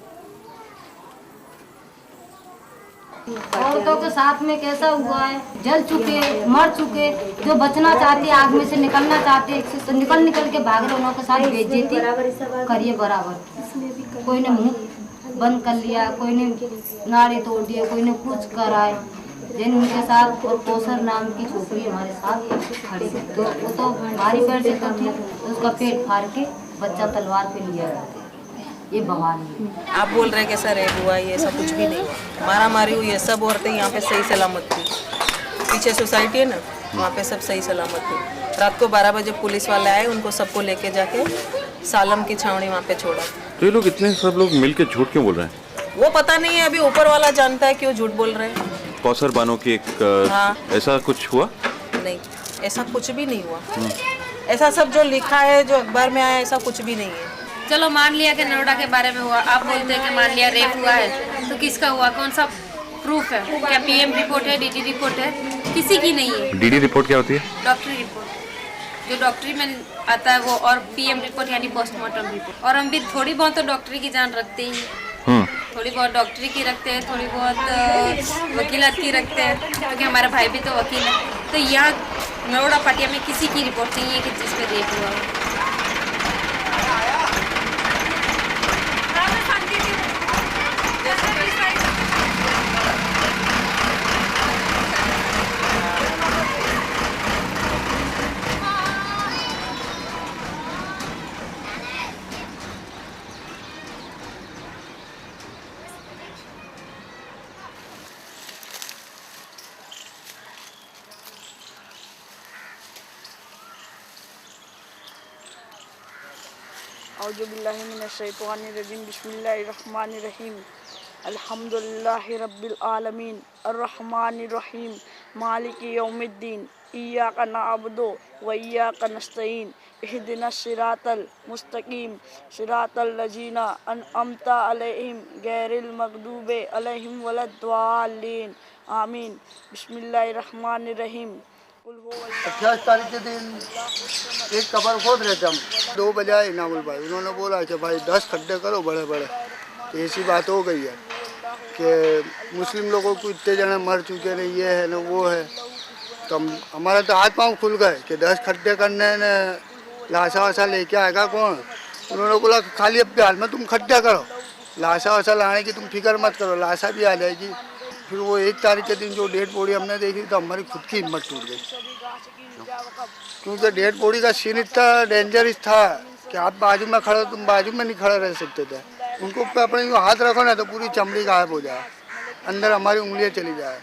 औरतों के साथ में कैसा हुआ है, जल चुके, मर चुके, जो बचना चाहते, आग में से निकलना चाहते, तो निकल के भाग रहे, उनके साथ बेइज्जती करिए बराबर। कोई ने मुंह बंद कर लिया, कोई ने नाड़ी तोड़ दिया, कोई ने कुछ कराए। जिन उनके साथ और कोसर नाम की छोकरी हमारे साथ खड़ी, तो वो तो भारी पेड़ से तो थी, तो उसका पेट फाड़ के बच्चा तलवार पे लिया जाता। ये भवानी। आप बोल रहे कि सर रेप हुआ, ये सब कुछ भी नहीं हुआ। मारा मारी हुई है, सब औरतें यहाँ पे सही सलामत थी। पीछे सोसाइटी है ना, वहाँ पे सब सही सलामत थी। रात को 12 बजे पुलिस वाले आए, उनको सबको लेके जाके सालम की छावनी वहाँ पे छोड़ा। तो ये लोग इतने सब लोग मिलके झूठ क्यों बोल रहे हैं? वो पता नहीं है, अभी ऊपर वाला जानता है क्यों झूठ बोल रहे हैं। कौसर बानो की एक हाँ। ऐसा कुछ हुआ? नहीं, ऐसा कुछ भी नहीं हुआ। ऐसा सब जो लिखा है, जो अखबार में आया, ऐसा कुछ भी नहीं है। चलो मान लिया कि नरोड़ा के बारे में हुआ, आप बोलते हैं कि मान लिया रेप हुआ है, तो किसका हुआ? कौन सा प्रूफ है? क्या पीएम रिपोर्ट है, डीडी रिपोर्ट है? किसी की नहीं है। डीडी रिपोर्ट क्या होती है? डॉक्टरी रिपोर्ट, जो डॉक्टरी में आता है वो, और पीएम रिपोर्ट यानी पोस्टमार्टम रिपोर्ट। और हम भी थोड़ी बहुत तो डॉक्टरी की जान रखते ही, थोड़ी बहुत डॉक्टरी की रखते हैं, थोड़ी बहुत वकीलात की रखते हैं, क्योंकि हमारा भाई भी तो वकील है। तो यहाँ नरोड़ा पाटिया में किसी की रिपोर्ट नहीं है कि जिस पे रेप हुआ हो। औज़ुबिल्लाहिमिनश्शैतानिर्रजीम बिस्मिल्लाहिर्रहमानिर्रहीम अल्हम्दुलिल्लाहि रब्बिल आलमीन अर्रहमानिर्रहीम मालिकी यौमिद्दीन इय्याका नअबुदु व इय्याका नस्तईन इहदिनस सिरातल मुस्तकीम सिरातल लजीना अनअमता अलैहिम गैरिल मगदूबे अलैहिम वलद्दालिन आमीन। बिस्मिल्लाहिर रहमानिर रहीम। 28 तारीख के दिन एक कबर खोद रहे थे हम, 2 बजे इनामुल भाई उन्होंने बोला कि भाई 10 खड्डे करो बड़े बड़े। ऐसी बात हो गई है कि मुस्लिम लोगों को इतने जने मर चुके हैं, ये है ना वो है। तो हमारा तो हाथ पाँव खुल गए कि 10 खड्डे करने ने लाशा वाशा लेके आएगा कौन। उन्होंने बोला खाली अब हाल में तुम खड्डे करो, लाशा वाशा लाने की तुम फिक्र मत करो, लाशा भी आ जाएगी। फिर वो 1 तारीख के दिन जो डेड बॉडी हमने देखी तो हमारी खुद की हिम्मत टूट गई, क्योंकि डेड बॉडी का सीन इतना डेंजरस था कि आप बाजू में खड़े, तुम बाजू में नहीं खड़े रह सकते थे। उनको पे अपने यूँ हाथ रखो ना तो पूरी चमड़ी गायब हो जाए, अंदर हमारी उंगलियाँ चली जाए।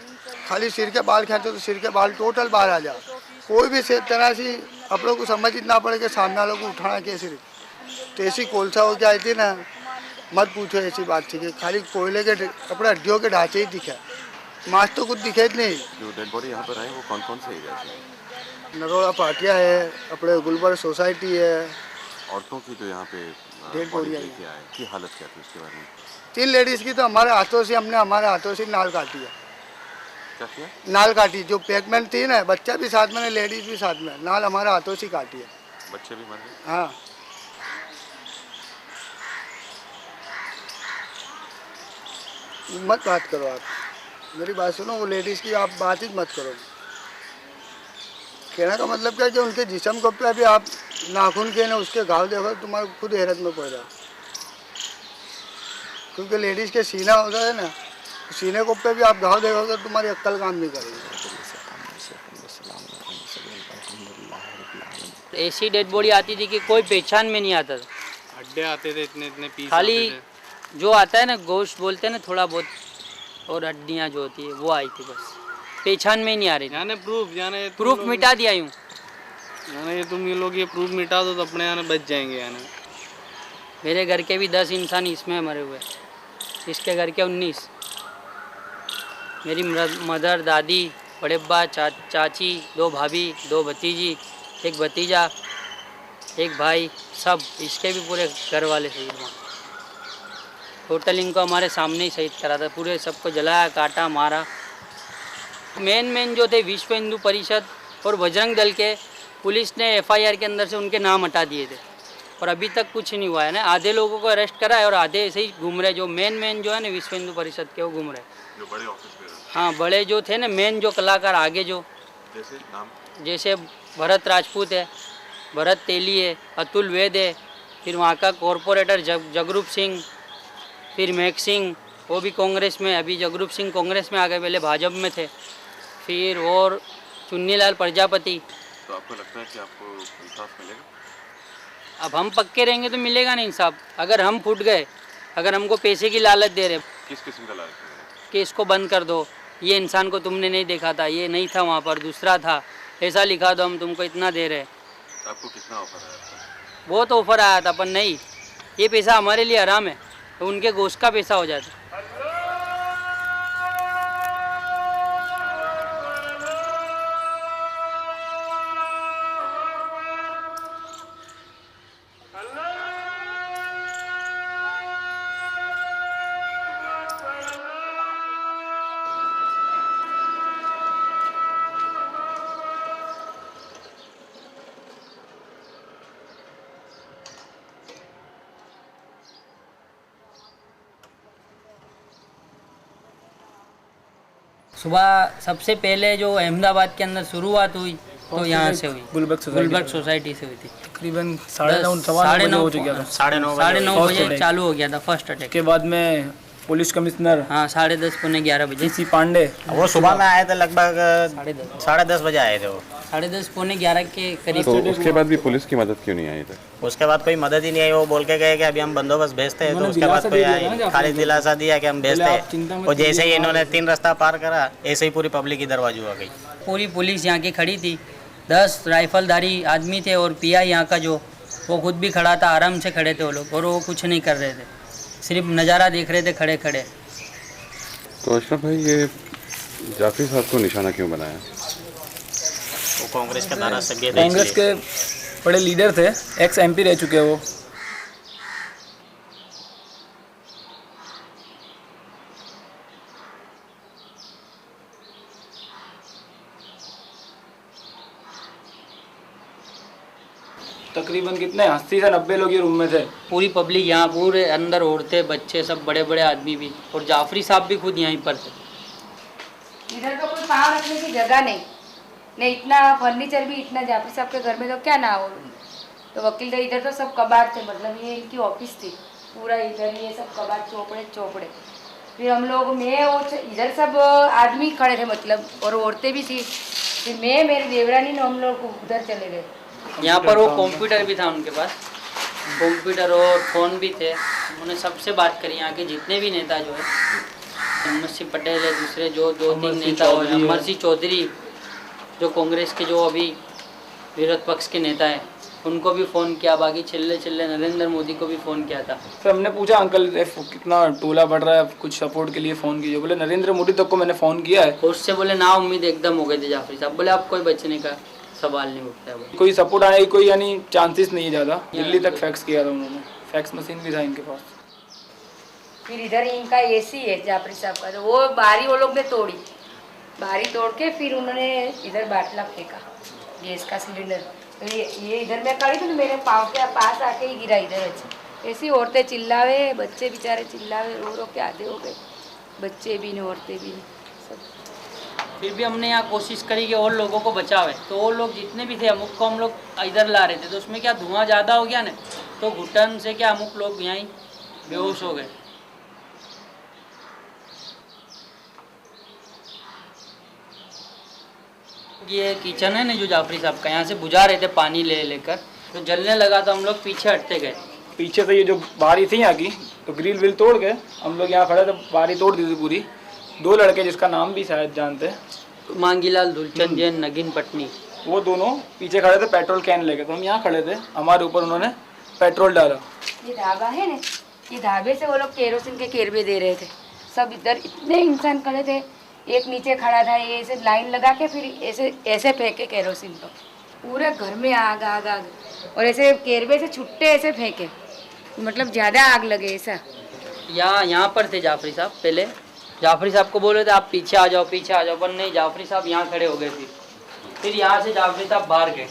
खाली सिर के बाल खींचो तो सिर के बाल टोटल बाहर आ जाए। कोई भी तरह से आप लोग को समझना पड़े कि सामने वालों को उठाना कैसे। तो ऐसी कोलसा हो के आई थी ना, मत पूछो ऐसी बात थी कि खाली कोयले के अपने हड्डियों के ढांचे ही दिखे, मांस तो कुछ दिखे नहीं। जो डेड बॉडी यहाँ पर आए वो कौन कौन से एरिया से? नरोड़ा पाटिया है, अपने गुलबर्ग सोसाइटी है। औरतों की तो यहाँ पे डेड बॉडी लेके आए, की हालत क्या थी उसके बारे में? 3 लेडीज़ की तो हमारे हाथों से, हमने हमारे हाथों से नाल काटी है। क्या किया? नाल काटी, जो पैकमेंट थी ना, बच्चा भी साथ में, लेडीज़ भी साथ में, नाल हमारे हाथों से काटी है। बच्चे भी मर गए? हाँ। मत बात करो आप, मेरी बात सुनो, वो लेडीज़ की आप बात ही मत करो। कहने का मतलब क्या है कि उनके जिस्म को पे अभी आप नाखून के ना उसके घाव देखो, तुम्हारे खुद हैरत में पड़ रहा। क्योंकि लेडीज़ के सीना होता है ना, सीने को पे भी आप घाव देखोगे तो तुम्हारी अक्ल काम नहीं करेगी। ऐसी डेड बॉडी आती थी कि कोई पहचान में नहीं आता था। हड्डे आते थे इतने इतने पीस, खाली जो आता है ना गोश्त बोलते हैं ना थोड़ा बहुत, और हड्डियाँ जो होती है वो आई थी, बस पहचान में ही नहीं आ रही। यानी प्रूफ मिटा दिया यूँ। यानी तुम ये लोग ये प्रूफ मिटा दो तो अपने यहाँ बच जाएंगे। यानी मेरे घर के भी 10 इंसान इसमें मरे हुए, इसके घर के 19। मेरी मदर, दादी, बड़े अब्बा, चाची, 2 भाभी, 2 भतीजी, 1 भतीजा, 1 भाई, सब इसके भी पूरे घर वाले शहीद हुए। टोटल इनको हमारे सामने ही शहीद करा था, पूरे सबको जलाया, काटा, मारा। मेन जो थे विश्व हिंदू परिषद और बजरंग दल के, पुलिस ने FIR के अंदर से उनके नाम हटा दिए थे और अभी तक कुछ नहीं हुआ है ना। आधे लोगों को अरेस्ट करा है और आधे ऐसे ही घूम रहे। जो मेन जो है ना विश्व हिंदू परिषद के, वो घूम रहे। जो बड़े ऑफिसर, हाँ, बड़े जो थे ना, मेन जो कलाकार आगे जो, जैसे नाम, जैसे भरत राजपूत है, भरत तेली है, अतुल वैद है, फिर वहाँ का कॉरपोरेटर जगरूप सिंह, फिर मेघ सिंह, वो भी कांग्रेस में, अभी जगरूप सिंह कांग्रेस में आ गए, पहले भाजपा में थे। फिर और चुन्नीलाल प्रजापति। तो आपको लगता है कि आपको इंसाफ मिलेगा? अब हम पक्के रहेंगे तो मिलेगा नहीं इंसाफ। अगर हम फूट गए, अगर हमको पैसे की लालच दे रहे, किस किस्म का लालच? कि इसको बंद कर दो, ये इंसान को तुमने नहीं देखा था, ये नहीं था वहाँ पर, दूसरा था, ऐसा लिखा दो, हम तुमको इतना दे रहे। आपको कितना ऑफर आया था? बहुत ऑफर आया था, पर नहीं, ये पैसा हमारे लिए हराम है, तो उनके गोश्त का पैसा हो जाता। सुबह सबसे पहले जो अहमदाबाद के अंदर शुरुआत हुई तो यहाँ से हुई, गुलबर्ग सोसाइटी से हुई थी। तकरीबन 9:30 हो चुका था। 9:30 बजे चालू हो गया था फर्स्ट अटैक। के बाद में पुलिस कमिश्नर, हाँ, 10:30 पौने 11 बजे DC पांडे, वो सुबह में आए थे, लगभग 10:30 बजे आए थे। वो 10:30 पौने 11 के करीब। तो उसके बाद भी पुलिस की मदद क्यों नहीं आई थी? उसके बाद कोई मदद ही नहीं आई। वो बोल के गए कि अभी हम बंदोबस्त भेजते हैं, तो उसके बाद कोई आई, खाली दिलासा दिया कि हम भेजते हैं। और जैसे ही इन्होंने 3 रास्ता पार करा, ऐसे ही पूरी पब्लिक इधर बाजू आ गई। पूरी पुलिस यहाँ की खड़ी थी, 10 राइफलधारी आदमी थे और PI यहाँ का जो, वो खुद भी खड़ा था, आराम से खड़े थे वो लोग, और वो कुछ नहीं कर रहे थे, सिर्फ नज़ारा देख रहे थे खड़े खड़े। तो अशरफ भाई, ये जाफरी साहब को निशाना क्यों बनाया? वो कांग्रेस का धारा सभ्य थे कांग्रेस इसलिए। के बड़े लीडर थे, एक्स MP रह चुके हैं वो। तकरीबन कितने 80 से 90 लोग ये रूम में थे। पूरी पब्लिक यहाँ, पूरे अंदर औरतें बच्चे सब बड़े बड़े आदमी भी, और जाफरी साहब भी खुद यहीं पर थे। इधर तो कोई पाँव रखने की जगह नहीं, इतना फर्नीचर भी इतना जाफरी साहब के घर में तो क्या ना हो। तो वकील इधर तो सब कबाड़ थे, मतलब ये इनकी ऑफिस थी पूरा, इधर ये सब कबाड़ चौपड़े। फिर हम लोग, मैं वो इधर सब आदमी खड़े थे मतलब, और औरतें भी थी। फिर मैं, मेरी देवरानी ने, हम लोग उधर चले गए। यहाँ पर वो कंप्यूटर भी था उनके पास, कंप्यूटर और फ़ोन भी थे। उन्होंने सबसे बात करी, यहाँ के जितने भी नेता जो है, अहमद सिंह पटेल है, दूसरे जो 2-3 नेता और अमर सिंह चौधरी जो कांग्रेस के जो अभी विरोध पक्ष के नेता हैं, उनको भी फ़ोन किया। बाकी चिल्ले नरेंद्र मोदी को भी फ़ोन किया था। फिर हमने पूछा अंकल कितना टोला बढ़ रहा है, कुछ सपोर्ट के लिए फ़ोन कीजिए। बोले नरेंद्र मोदी तक को मैंने फ़ोन किया है। उससे बोले ना उम्मीद एकदम हो गए थे जाफरी साहब। बोले आप कोई बचने का सवाल नहीं उठता है, कोई सपोर्ट आने की कोई यानी चांसेस नहीं है ज़्यादा। दिल्ली तक फैक्स किया था उन्होंने, फैक्स मशीन भी था इनके पास। फिर इधर इनका AC है जाफरी साहब का, तो वो बारी वो लोग ने तोड़ी, बारी तोड़ के फिर उन्होंने इधर बाटला फेंका गैस का सिलेंडर। तो ये इधर मैं खड़ी थी तो मेरे पाँव के पास आके ही गिरा इधर। ऐसी औरतें चिल्लावे, बच्चे बेचारे चिल्लावे, रो के आधे हो गए, बच्चे भी नहीं औरतें भी नहीं सब। फिर भी हमने यहाँ कोशिश करी कि और लोगों को बचावे। तो और लोग जितने भी थे, अमुक को हम लोग इधर ला रहे थे, तो उसमें क्या धुआं ज़्यादा हो गया ना, तो घुटन से क्या अमुक लोग यहीं बेहोश हो गए। ये किचन है ना जो जाफरी साहब का, यहाँ से बुझा रहे थे पानी लेकर, तो जलने लगा तो हम लोग पीछे हटते गए। पीछे से ये जो बारी थी यहाँ की, तो ग्रिल विल तोड़ के हम लोग यहाँ खड़े थे, बारी तोड़ दी थी पूरी। 2 लड़के जिसका नाम भी शायद जानते हैं, मांगीलाल धुलचंद जैन, नगीन पटनी, वो दोनों पीछे खड़े थे पेट्रोल कैन लेके। तो हम यहाँ खड़े थे, हमारे ऊपर उन्होंने पेट्रोल डाला। ये ढाबा है ना, ये ढाबे से वो लोग केरोसिन के केरबे दे रहे थे। सब इधर इतने इंसान खड़े थे, एक नीचे खड़ा था, ये ऐसे लाइन लगा के फिर ऐसे फेंके केरोसिन को, पूरे घर में आग आग आग, और ऐसे केरबे से छुट्टे ऐसे फेंके, मतलब ज़्यादा आग लगे ऐसा। यहाँ पर थे जाफरी साहब। पहले जाफरी साहब को बोले थे आप पीछे आ जाओ, पर नहीं, जाफरी साहब यहाँ खड़े हो गए थे। फिर यहाँ से जाफरी साहब बाहर गए,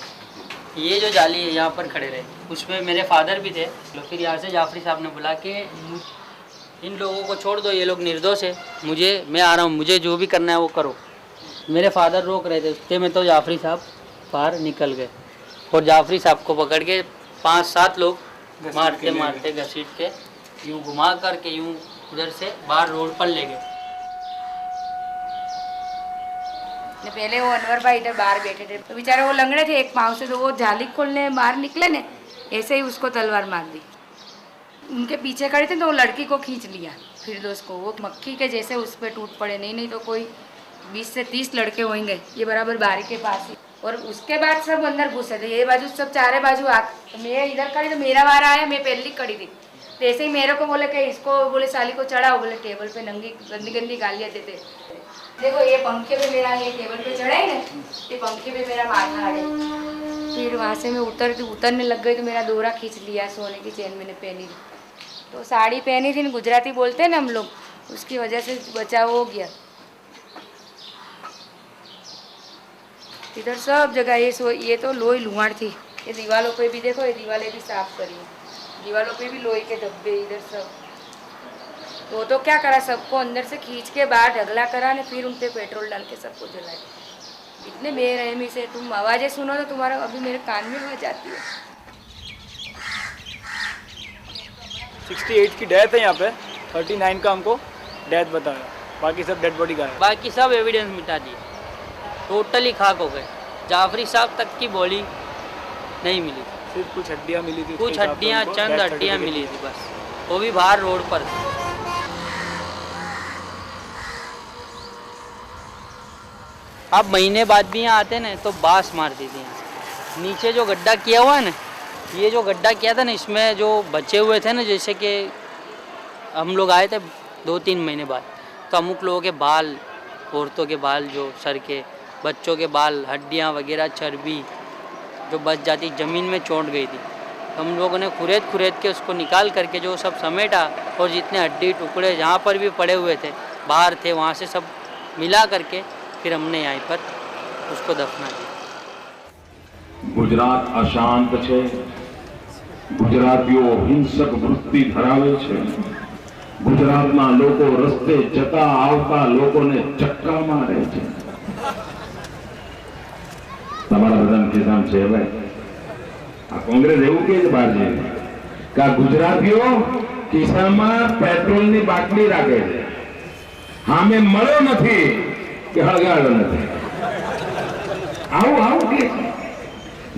ये जो जाली है यहाँ पर खड़े रहे, उसमें मेरे फादर भी थे। तो फिर यहाँ से जाफरी साहब ने बोला कि इन लोगों को छोड़ दो, ये लोग निर्दोष है, मैं आ रहा हूँ, मुझे जो भी करना है वो करो। मेरे फादर रोक रहे थे, उसके में तो जाफरी साहब बाहर निकल गए, और जाफरी साहब को पकड़ के 5-7 लोग मारते मारते घसीट के यूँ घुमा करके यूँ उधर से बाहर रोड पर ले गए। पहले वो अनवर भाई इधर बाहर बैठे थे, तो बेचारे वो लंगड़े थे एक पाँव से, तो वो जाली खोलने बाहर निकले ने, ऐसे ही उसको तलवार मार दी। उनके पीछे खड़े थे तो वो लड़की को खींच लिया, फिर दोस्त को, वो मक्खी के जैसे उस पर टूट पड़े। नहीं तो कोई 20 से 30 लड़के होंगे, ये बराबर बारी के पास ही। और उसके बाद सब अंदर घुसे थे, ये बाजू सब चारे बाजू आ। तो मैं इधर खड़ी, तो मेरा वारा आया, मैं पहले खड़ी थी, तो ऐसे ही मेरे को बोले कि इसको, बोले साली को चढ़ाओ, बोले टेबल पे नंगी गंदी गालियाँ देते। देखो ये पंखे पे मेरा, ये टेबल पे चढ़ाई ना, ये पंखे पे मेरा माथा है। फिर वहाँ से मैं उतरने लग गई, तो मेरा दोहरा खींच लिया, सोने की चेन मैंने पहनी थी, तो साड़ी पहनी थी, गुजराती बोलते हैं ना हम लोग, उसकी वजह से बचाव हो गया। इधर सब जगह ये तो लोही लुहाड़ थी। ये दीवारों पे भी देखो, ये दीवारें भी साफ करी, दीवारों पे भी लोहे के धब्बे, इधर सब। तो क्या करा, सबको अंदर से खींच के बाहर ढगला करा ने, फिर उन पे पेट्रोल डाल के सबको जलाए। इतने बेरहमी से, तुम आवाज़ें सुनो तो तुम्हारा अभी मेरे कान में आवाज आती है। 68 की डेथ है यहाँ पे, 39 का हमको डेथ बताया, बाकी सब डेड बॉडी का है। बाकी सब एविडेंस मिटा दिए, टोटली खाक हो गए। जाफरी साहब तक की बॉडी नहीं मिली, सिर्फ कुछ हड्डियाँ मिली थी, कुछ हड्डियाँ, चंद हड्डियाँ मिली थी बस, वो भी बाहर रोड पर। अब महीने बाद भी यहाँ आते ना तो बास मारती थी यहाँ से। नीचे जो गड्ढा किया हुआ है ना, ये जो गड्ढा किया था ना, इसमें जो बचे हुए थे ना, जैसे कि हम लोग आए थे 2-3 महीने बाद, तो अमुक लोगों के बाल, औरतों के बाल जो सर के, बच्चों के बाल, हड्डियाँ वगैरह, चर्बी जो बच जाती ज़मीन में चोट गई थी। हम लोगों ने खुरेद के उसको निकाल करके जो सब समेटा और जितने हड्डी टुकड़े जहाँ पर भी पड़े हुए थे बाहर थे वहाँ से सब मिला करके फिर हमने यहाँ पर उसको दफना किया। गुजरात अशांत है, गुजरातीओ हिंसक वृत्ति धरावे છે। ગુજરાતના લોકો રસ્તે જતા આવતા લોકોને ચક્કા મારે છે। તમારા બધાને ખિસામ છે ભાઈ, આ કોંગ્રેસ એવું કે બહાર જઈને કે ગુજરાતીઓ ખિસ્સામાં પેટ્રોલની બાટલી રાખે છે, સામે મળ્યો નથી કે હળગાવ્યો નથી, આવું કે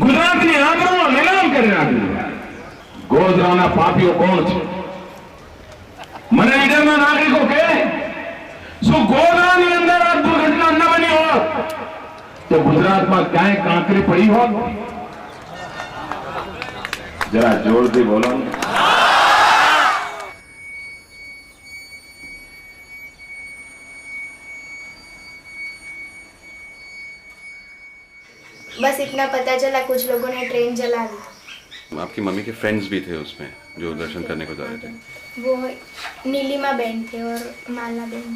ગુજરાતની આબરૂનો નીલામ કરી નાખ્યું। ગોધરાના પાપીઓ કોણ છે? મને ઈડરના નાગરિકો કહે શું ગોધરાની અંદર આ દુર્ઘટના ન બની હોત તો ગુજરાતમાં ક્યાંય કાંકરી પડી હોત? જરા જોરથી બોલો। बस इतना पता चला कुछ लोगों ने ट्रेन जला दी। आपकी मम्मी के फ्रेंड्स भी थे उसमें जो दर्शन करने को जा रहे थे? वो नीलिमा बहन थे और माला बहन।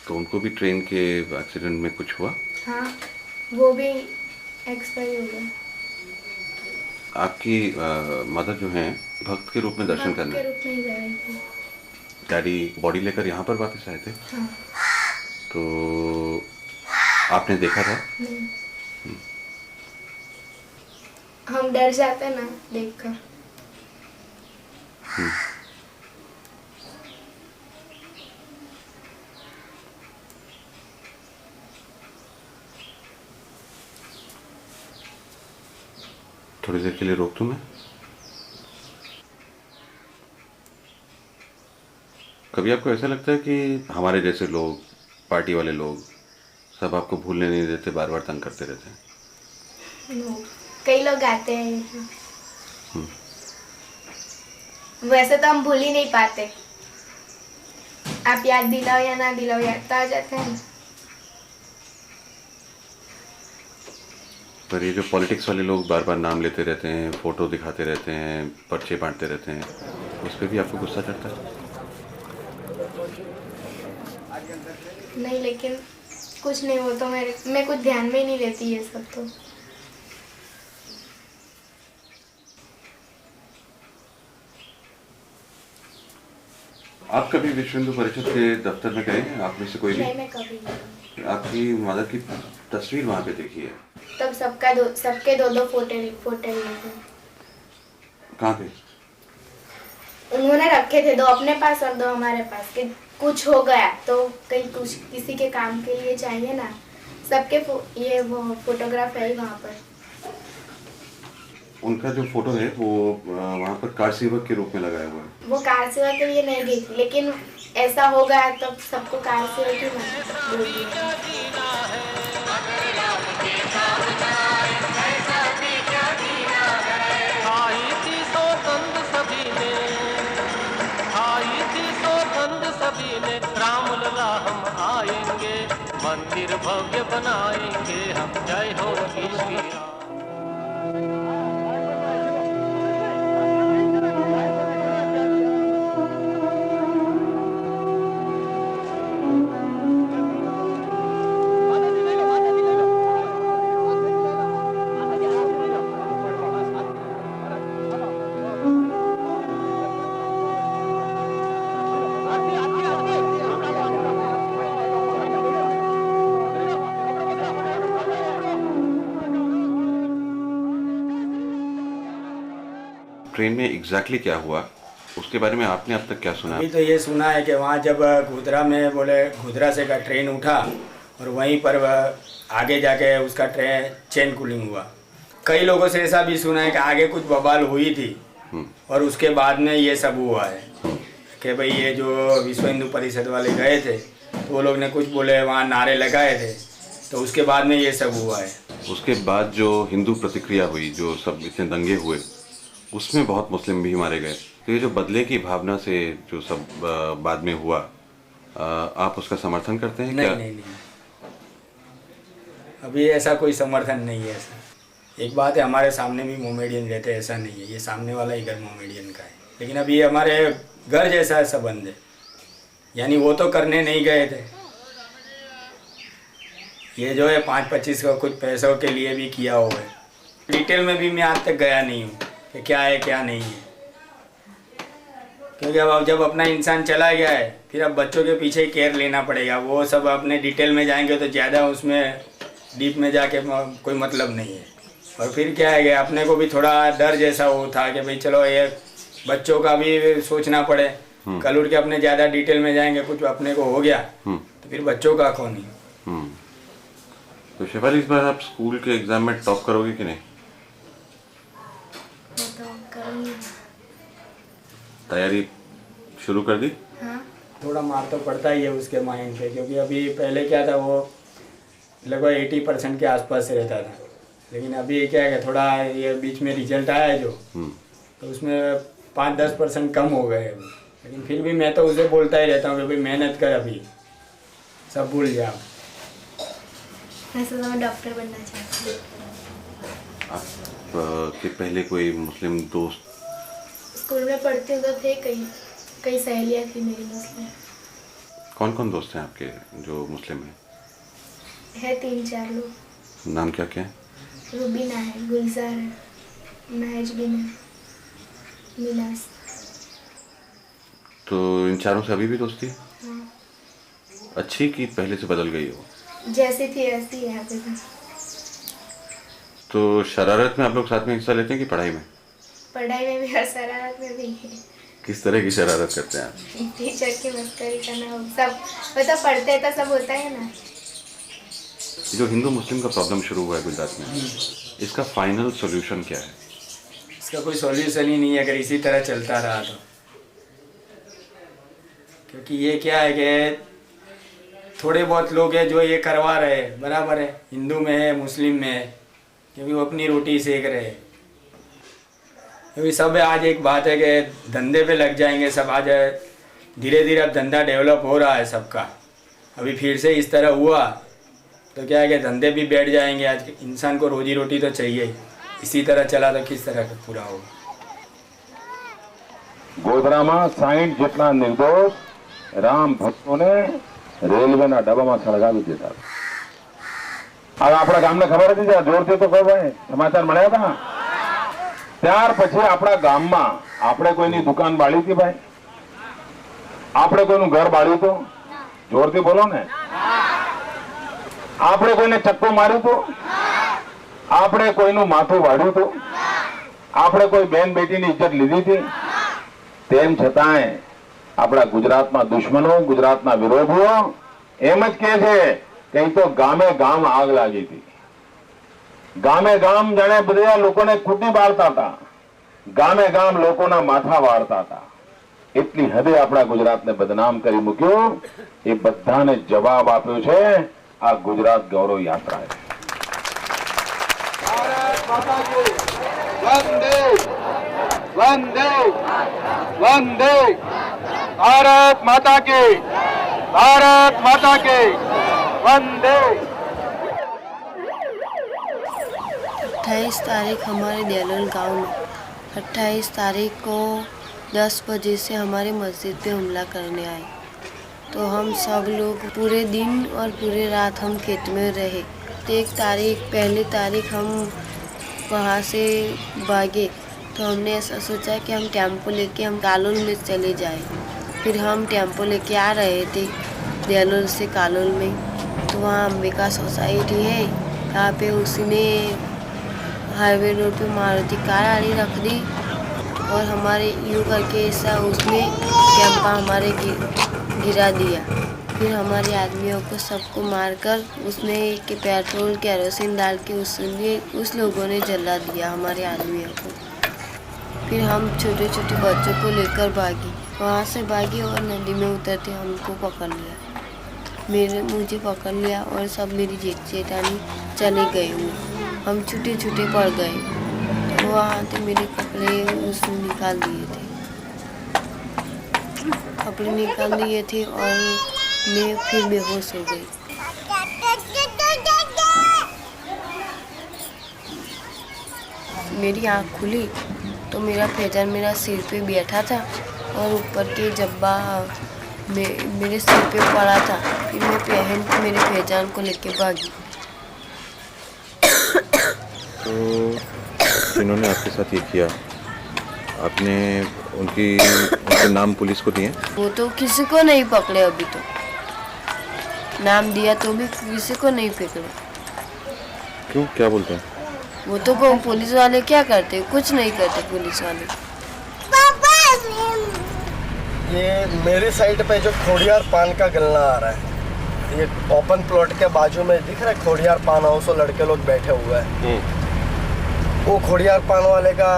तो उनको भी ट्रेन के एक्सीडेंट में कुछ हुआ? हाँ, वो भी एक्सपायर हो गए। आपकी मदर जो हैं भक्त के रूप में दर्शन करने के रूप में ही जा रही थी। डैडी बॉडी लेकर यहाँ पर वापस आए थे? हाँ। तो आपने देखा था? नहीं। हम डर जाते ना देखकर। थोड़ी देर के लिए रोक दूं मैं? कभी आपको ऐसा लगता है कि हमारे जैसे लोग, पार्टी वाले लोग सब आपको भूलने नहीं देते, बार बार तंग करते रहते हैं? कई लोग आते हैं, वैसे तो हम भूल ही नहीं पाते। आप याद दिलाओ या ना दिलाओ, याद तो आ जाते हैं। पर ये जो पॉलिटिक्स वाले लोग बार बार नाम लेते रहते हैं, फोटो दिखाते रहते हैं, पर्चे बांटते रहते हैं, उस पर भी आपको गुस्सा चढ़ता है? नहीं, लेकिन कुछ नहीं, वो तो मैं कुछ ध्यान में ही नहीं लेती ये सब। तो आप कभी विश्व हिंदू परिषद के दफ्तर में गए हैं? आप में से कोई भी? नहीं, मैं कभी नहीं। आपकी मदर की तस्वीर वहाँ पे देखी है? तब सबके दो फोटो लिए थे। कहाँ पे? उन्होंने रखे थे, 2 अपने पास और 2 हमारे पास, कि कुछ हो गया तो किसी के काम के लिए चाहिए ना। सबके ये वो फोटोग्राफ है ही वहाँ पर। उनका जो फोटो है वो वहाँ पर कार सेवक के रूप में लगाया हुआ है। वो कार सेवक के लिए नहीं गई थी, लेकिन ऐसा हो गया तब सबको कार सेवक ही बोल दिया। रामलला हम आएंगे, मंदिर भव्य बनाएंगे हम, जय हो श्री राम। ट्रेन में एग्जैक्टली क्या हुआ उसके बारे में आपने अब तक क्या सुना? अभी तो ये सुना है कि वहाँ जब गोधरा में बोले गोधरा से का ट्रेन उठा और वहीं पर आगे जाके उसका ट्रेन चेन कूलिंग हुआ। कई लोगों से ऐसा भी सुना है कि आगे कुछ बवाल हुई थी और उसके बाद में ये सब हुआ है कि भाई ये जो विश्व हिंदू परिषद वाले गए थे तो वो लोग ने कुछ बोले, वहाँ नारे लगाए थे, तो उसके बाद में ये सब हुआ है। उसके बाद जो हिंदू प्रतिक्रिया हुई, जो सब इतने दंगे हुए, उसमें बहुत मुस्लिम भी मारे गए। तो ये जो बदले की भावना से जो सब बाद में हुआ, आप उसका समर्थन करते हैं? नहीं, क्या? नहीं, अभी ऐसा कोई समर्थन नहीं है ऐसा। एक बात है, हमारे सामने भी मोमेडियन रहते हैं, ऐसा नहीं है, ये सामने वाला ही घर मोमेडियन का है, लेकिन अभी हमारे घर जैसा संबंध है, यानी वो तो करने नहीं गए थे, ये जो है 5-25 का कुछ पैसों के लिए भी किया हुआ है। डिटेल में भी मैं आज तक गया नहीं हूँ कि क्या है क्या नहीं है, क्योंकि अब जब अपना इंसान चला गया है फिर अब बच्चों के पीछे ही केयर लेना पड़ेगा। वो सब अपने डिटेल में जाएंगे तो ज़्यादा उसमें डीप में जाके कोई मतलब नहीं है। और फिर क्या है कि अपने को भी थोड़ा डर जैसा वो था कि भाई चलो ये बच्चों का भी सोचना पड़े, कल उठ के अपने ज़्यादा डिटेल में जाएंगे कुछ अपने को हो गया तो फिर बच्चों का कौन ही। तो शेफाली, इस बार आप स्कूल के एग्जाम में टॉप करोगे कि नहीं? तैयारी शुरू कर दी? हाँ। थोड़ा मार तो पड़ता ही है उसके माइंड पे, क्योंकि अभी पहले क्या था वो लगभग 80% के आसपास से रहता था, लेकिन अभी क्या है थोड़ा ये बीच में रिजल्ट आया है जो, तो उसमें 5-10% कम हो गए अभी। लेकिन फिर भी मैं तो उसे बोलता ही रहता हूँ कि भाई मेहनत कर, अभी सब भूल जाओ। वैसे तो मैं डॉक्टर बनना चाहती हूँ। आपके पहले कोई मुस्लिम दोस्त? स्कूल में पढ़ती हूँ तो थे कई सहेलियाँ थी मेरी मुस्लिम। कौन कौन दोस्त हैं आपके जो मुस्लिम हैं? है 3-4 लोग। नाम क्या क्या है? रुबीना है, गुलजार है, महजबिन है, मिनास। तो इन चारों से अभी भी दोस्ती? हाँ। अच्छी कि पहले से बदल गई हो? जैसी थी ऐसी है यहाँ पे। तो शरारत में आप लोग साथ में हिस्सा लेते हैं कि पढ़ाई में? पढ़ाई में भी और शरारत में भी है। किस तरह की शरारत करते हैं आप? टीचर की मस्करी करना, सब मतलब पढ़ते हैं तो सब होता है ना। जो हिंदू मुस्लिम का प्रॉब्लम शुरू हुआ है गुजरात में, इसका फाइनल सॉल्यूशन क्या है? इसका कोई सॉल्यूशन ही नहीं है अगर इसी तरह चलता रहा तो, क्योंकि ये क्या है कि थोड़े बहुत लोग हैं जो ये करवा रहे हैं, बराबर है, हिंदू में है मुस्लिम में है, क्योंकि वो अपनी रोटी सेक रहे हैं। क्योंकि सब आज एक बात है कि धंधे पे लग जाएंगे सब। आज धीरे धीरे अब धंधा डेवलप हो रहा है सबका, अभी फिर से इस तरह हुआ तो क्या है कि धंधे भी बैठ जाएंगे। आज इंसान को रोजी रोटी तो चाहिए, इसी तरह चला तो किस तरह पूरा होगा। ગોધરામાં 60 જેટલા નિર્દોષ રામ ભક્તોને રેલવેના ડબ્બામાં સળગાવી દીધા. હવે આપણા ગામને ખબર હતી, જોરથી તો ખબર સમાચાર મળ્યા હતા. ત્યાર પછી આપણા ગામમાં આપણે કોઈની દુકાન બાળી હતી ભાઈ? આપણે કોઈનું ઘર બાળ્યું હતું? જોરથી બોલો ને. આપણે કોઈને ચક્કો માર્યું હતું? આપણે કોઈનું માથું વાળ્યું હતું? આપણે કોઈ બેન બેટીની ઇજ્જત લીધી હતી? તેમ છતાંય આપણા ગુજરાતમાં દુશ્મનો, ગુજરાતના વિરોધીઓ એમ જ કહે છે કે તો ગામે ગામ આગ લાગી હતી. ગામે ગામ જાણે બધા લોકોને કૂટી બાળતા હતા, ગામે ગામ લોકોના માથા વાળતા હતા. એટલી હદે આપણા ગુજરાતને બદનામ કરી મૂક્યું. એ બધાને જવાબ આપ્યો છે આ ગુજરાત ગૌરવ યાત્રાએ. वंदे वंदे वंदे भारत माता के, भारत माता के वंदे। 28 तारीख हमारे देलोल गांव में 28 तारीख को 10 बजे से हमारे मस्जिद पे हमला करने आए, तो हम सब लोग पूरे दिन और पूरे रात हम खेत में रहे। तो पहली तारीख हम वहाँ से भागे, तो हमने ऐसा सोचा कि हम टेम्पो लेके हम कालोल में चले जाए। फिर हम टेम्पो लेके आ रहे थे देलोल से कालोल में, तो वहाँ अंबिका सोसाइटी है, यहाँ पे उसने हाईवे रोड पे मारुति कार आड़ी रख दी और हमारे यूँ करके ऐसा उसने कैंपा हमारे गिरा दिया। फिर हमारे आदमियों को सबको मारकर उसने के पेट्रोल केरोसिन डाल के उस लोगों ने जला दिया हमारे आदमियों को। फिर हम छोटे छोटे बच्चों को लेकर भागी, वहाँ से भागी और नदी में उतरते हमको पकड़ लिया, मुझे पकड़ लिया और सब मेरी जेठानी चले गए हुए, हम छूटे छूटे पड़ गए। तो वहाँ से मेरे कपड़े उसने निकाल दिए थे, कपड़े निकाल दिए थे और मैं फिर बेहोश हो गई। मेरी आँख खुली तो मेरा फैजान मेरा सिर पे बैठा था और ऊपर के जब्बा मेरे सिर पे पड़ा था। फिर मैं पहन के मेरे फैजान को लेके भागी। तो जिन्होंने आपके साथ ये किया, आपने उनके नाम पुलिस को दिए? वो तो किसी को नहीं पकड़े अभी तो, नाम दिया तो भी किसी को नहीं पकड़े। क्यों, क्या बोलते हैं? वो तो पुलिस वाले क्या करते, कुछ नहीं करते पुलिस वाले। ये मेरी साइड पे जो खोड़ियार पान का गल्ला आ रहा है, ये ओपन प्लॉट के बाजू में दिख रहा है खोड़ियार पान हाउस, और लड़के लोग बैठे हुए हैं। वो खोड़ियार पान वाले का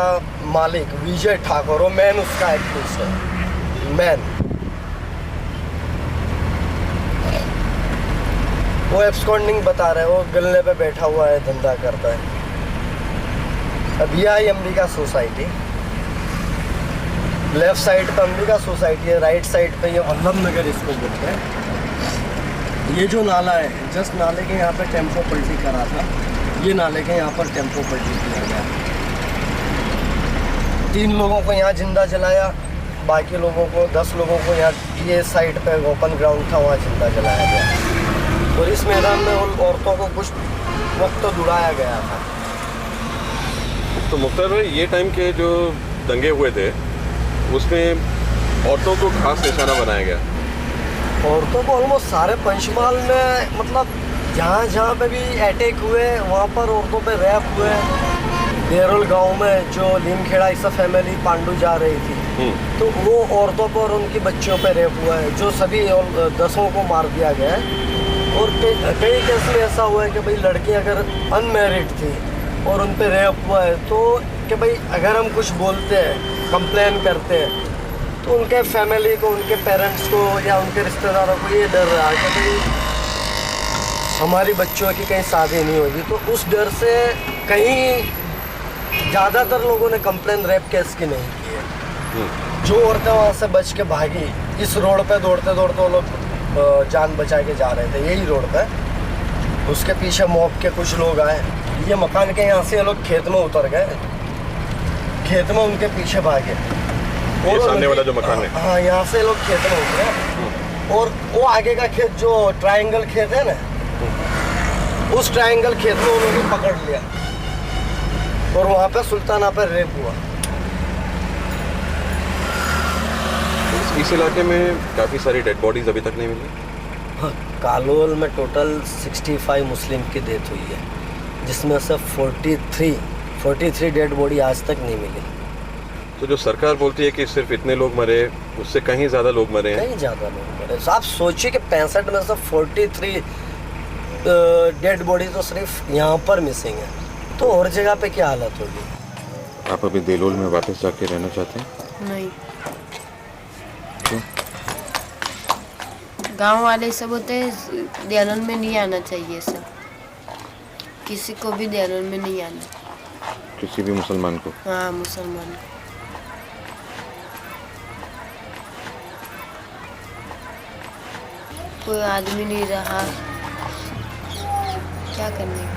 मालिक विजय ठाकुर, वो मैन उसका एक्टिव है, मैन। वो एब्सकॉन्डिंग बता रहे हैं, वो गल्ले पे बैठा हुआ है, धंधा करता है। अब यह है अंबिका सोसाइटी, लेफ्ट साइड पे अंबिका सोसाइटी है, राइट साइड पे ये वल्लभ नगर इसको बोलते हैं। ये जो नाला है, जस्ट नाले के यहाँ पे टेम्पो पलटी करा था, ये नाले के यहाँ पर टेम्पो पलटी किया गया। 3 लोगों को यहाँ जिंदा जलाया, बाकी लोगों को 10 लोगों को यहाँ ये साइड पे ओपन ग्राउंड था, वहाँ जिंदा जलाया गया। और इस मैदान में उन औरतों को कुछ वक्त तो दुड़ाया गया था। तो मुख्तार भाई, ये टाइम के जो दंगे हुए थे उसमें औरतों को खास निशाना बनाया गया। औरतों को ऑलमोस्ट सारे पंचमहल में, मतलब जहाँ पे भी अटैक हुए वहाँ पर औरतों पे रैप हुए। देरोल गांव में जो लीमखेड़ा इस फैमिली पांडू जा रही थी, तो वो औरतों पर और उनकी बच्चियों पे रैप हुआ है, जो सभी 10 को मार दिया गया है। और कई केस में ऐसा हुआ है कि भाई लड़की अगर अनमैरिड थी और उन पे रेप हुआ है, तो कि भाई अगर हम कुछ बोलते हैं, कंप्लेन करते हैं, तो उनके फैमिली को, उनके पेरेंट्स को या उनके रिश्तेदारों को ये डर रहा है कि भाई हमारी बच्चों की कहीं शादी नहीं होगी। तो उस डर से कहीं ज़्यादातर लोगों ने कंप्लेन रेप केस की नहीं की है। जो औरतें वहाँ से बच के भागी, इस रोड पे दौड़ते दौड़ते वो लोग जान बचा के जा रहे थे, यही रोड पे। उसके पीछे मॉब के कुछ लोग आए, ये मकान के यहाँ से ये लोग खेत में उतर गए, खेत में उनके पीछे भागे। ये सामने वाला जो मकान है, हाँ, यहाँ से लोग खेत में उतरे और वो आगे का खेत जो ट्रायंगल खेत है ना, उस ट्रायंगल खेत में उन्होंने पकड़ लिया और वहाँ पे सुल्ताना पर रेप हुआ। इस इलाके में काफ़ी सारी डेड बॉडीज अभी तक नहीं मिली। हाँ, कालोल में टोटल 65 मुस्लिम की डेथ हुई है, जिसमें से 43 डेड बॉडी आज तक नहीं मिली। तो जो सरकार बोलती है कि सिर्फ इतने लोग मरे, उससे कहीं ज़्यादा लोग मरे हैं। कहीं ज़्यादा लोग मरे। आप सोचिए कि 65 में से 43 डेड बॉडी तो सिर्फ यहाँ पर मिसिंग है, तो और जगह पे क्या हालत होगी। आप अभी देलोल में वापस जाके रहना चाहते हैं? नहीं, क्यों? गांव वाले सब होते हैं, देलोल में नहीं आना चाहिए सब, किसी को भी देलोल में नहीं आना। किसी भी मुसलमान को? हाँ, मुसलमान को। कोई आदमी नहीं रहा, क्या करने का।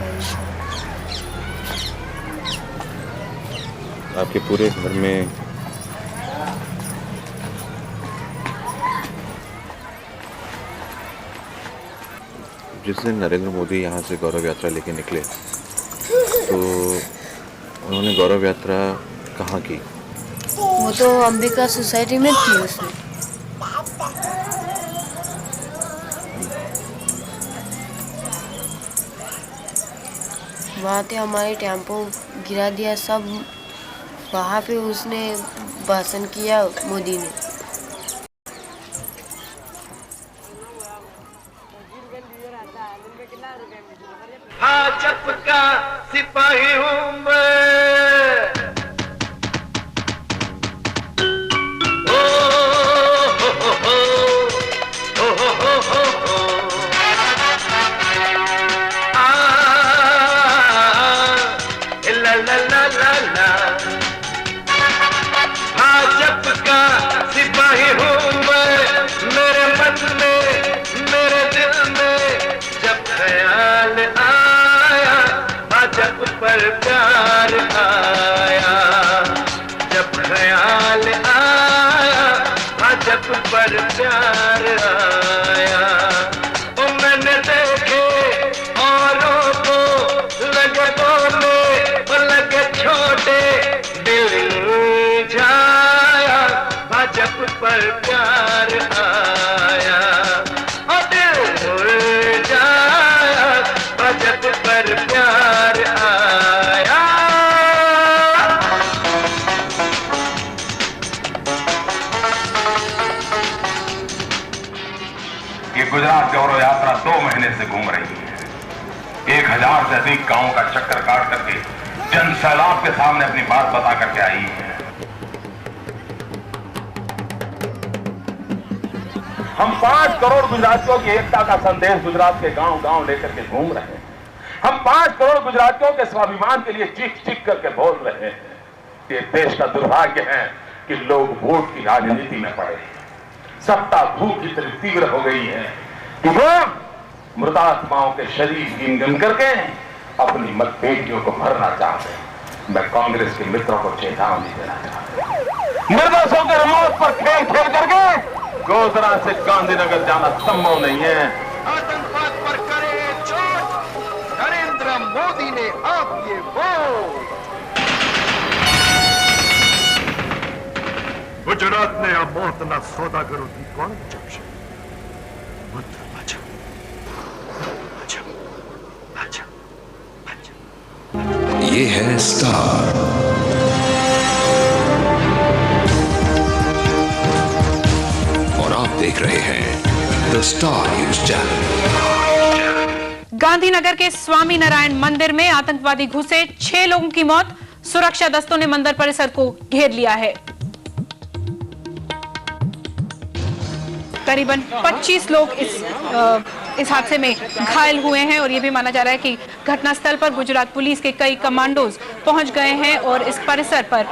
आपके पूरे घर में जिस दिन नरेंद्र मोदी यहाँ से गौरव यात्रा लेके निकले, तो उन्होंने गौरव यात्रा कहाँ की? वो तो अंबिका सोसाइटी में थी उसमें। वहाँ पे हमारे टेम्पो गिरा दिया सब, वहाँ पे उसने भाषण किया मोदी ने। भाजप का सिपाही हूँ मैं, भाजप का सिपाही हूँ मैं, मेरे मन में, मेरे दिल में जब ख्याल आया भाजप पर प्यार प्यार आया। ओ मैंने देखे औरों को लगे बोले और लगे छोटे, दिल जाया जब पर प्यार आया। ओ दिल जाया जब पर प्यार आया। ये गुजरात गौरव यात्रा 2 महीने से घूम रही है। 1000 से अधिक गांवों का चक्कर काट करके जन सैलाब के सामने अपनी बात बता करके आई है। हम 5 करोड़ गुजरातियों की एकता का संदेश गुजरात के गांव गांव लेकर के घूम रहे हैं। हम 5 करोड़ गुजरातियों के स्वाभिमान के लिए चीख चीख करके बोल रहे हैं। ये देश का दुर्भाग्य है कि लोग वोट की राजनीति में पड़े। सत्ता भूख इतनी तीव्र हो गई है कि वो मृतात्माओं के शरीर गिन गिन करके अपनी मतपेटियों को भरना चाहते हैं। मैं कांग्रेस के मित्रों को चेतावनी देना चाहता हूं। निर्दोषों के मौत पर खेल खेल करके गोधरा से गांधीनगर जाना संभव नहीं है। आतंकवाद पर करे चोट, नरेंद्र मोदी ने आप ये वोट। गुजरात ने આ મોતના સોદાગરોથી કોણ બચાવશે? મંત્ર વાંચો, વાંચો, વાંચો, વાંચો। ये है स्टार और आप देख रहे हैं the star news channel. Gandhinagar के स्वामी नारायण मंदिर में आतंकवादी घुसे, 6 लोगों की मौत। सुरक्षा दस्तों ने मंदिर परिसर को घेर लिया है। करीबन 25 लोग इस हादसे में घायल हुए हैं और यह भी माना जा रहा है कि घटनास्थल पर गुजरात पुलिस के कई कमांडोज पहुंच गए हैं और इस परिसर पर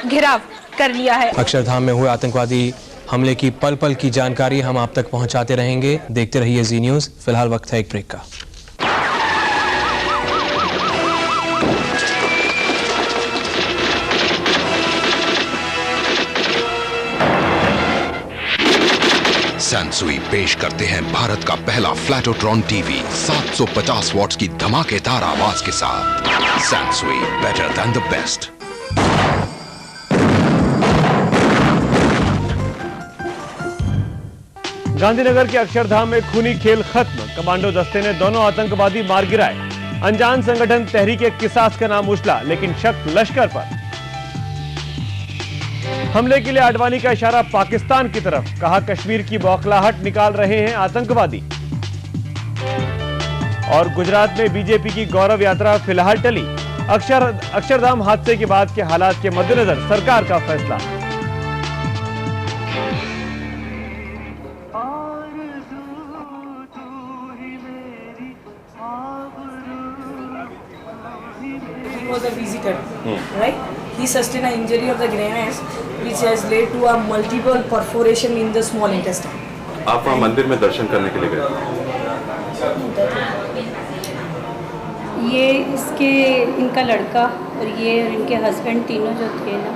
घेराव कर लिया है। अक्षरधाम में हुए आतंकवादी हमले की पल पल की जानकारी हम आप तक पहुंचाते रहेंगे। देखते रहिए जी न्यूज। फिलहाल वक्त है एक ब्रेक का। सैनसुई पेश करते हैं भारत का पहला फ्लैटोट्रॉन टीवी 750 वॉट्स की धमाकेदार आवाज के साथ। Sansui, better than the best. Gandhinagar के अक्षरधाम में खूनी खेल खत्म। कमांडो दस्ते ने दोनों आतंकवादी मार गिराए। अनजान संगठन तहरीक-ए-किसास का नाम उछला, लेकिन शक लश्कर पर। हमले के लिए आडवाणी का इशारा पाकिस्तान की तरफ। कहा कश्मीर की बौखलाहट निकाल रहे हैं आतंकवादी। और गुजरात में बीजेपी की गौरव यात्रा फिलहाल टली। अक्षरधाम हादसे के बाद के हालात के मद्देनजर सरकार का फैसला। Was a visitor, right? He sustained an injury of the grenades, which has led to a multiple perforation in the small intestine. आप वहाँ मंदिर में दर्शन करने के लिए गए? ये इनका लड़का और ये इनके हस्बैंड तीनों जो थे ना,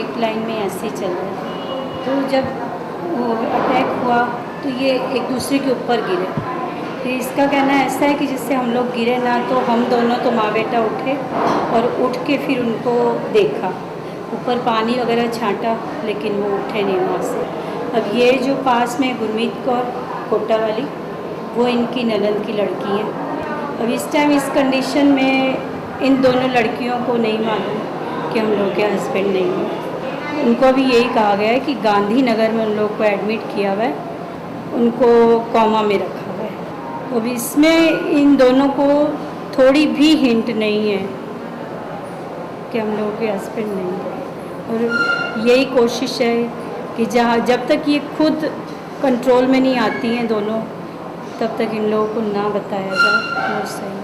एक लाइन में ऐसे ही चल रहे थे। तो जब वो अटैक हुआ तो ये एक दूसरे के ऊपर गिरे। फिर इसका कहना ऐसा है कि जिससे हम लोग गिरे ना, तो हम दोनों तो माँ बेटा उठे और उठ के फिर उनको देखा, ऊपर पानी वगैरह छांटा, लेकिन वो उठे नहीं वहाँ से। अब ये जो पास में गुरमीत कौर कोटा वाली, वो इनकी ननद की लड़की है। अब इस टाइम इस कंडीशन में इन दोनों लड़कियों को नहीं मालूम कि हम लोग के हस्बैंड नहीं हैं। उनको अभी यही कहा गया है कि गांधीनगर में उन लोग को एडमिट किया हुआ है, उनको कोमा में रखा। अब इसमें इन दोनों को थोड़ी भी हिंट नहीं है कि हम लोगों के हस्बैंड नहीं है। और यही कोशिश है कि जब तक ये खुद कंट्रोल में नहीं आती हैं दोनों, तब तक इन लोगों को ना बताया जाए वो सही।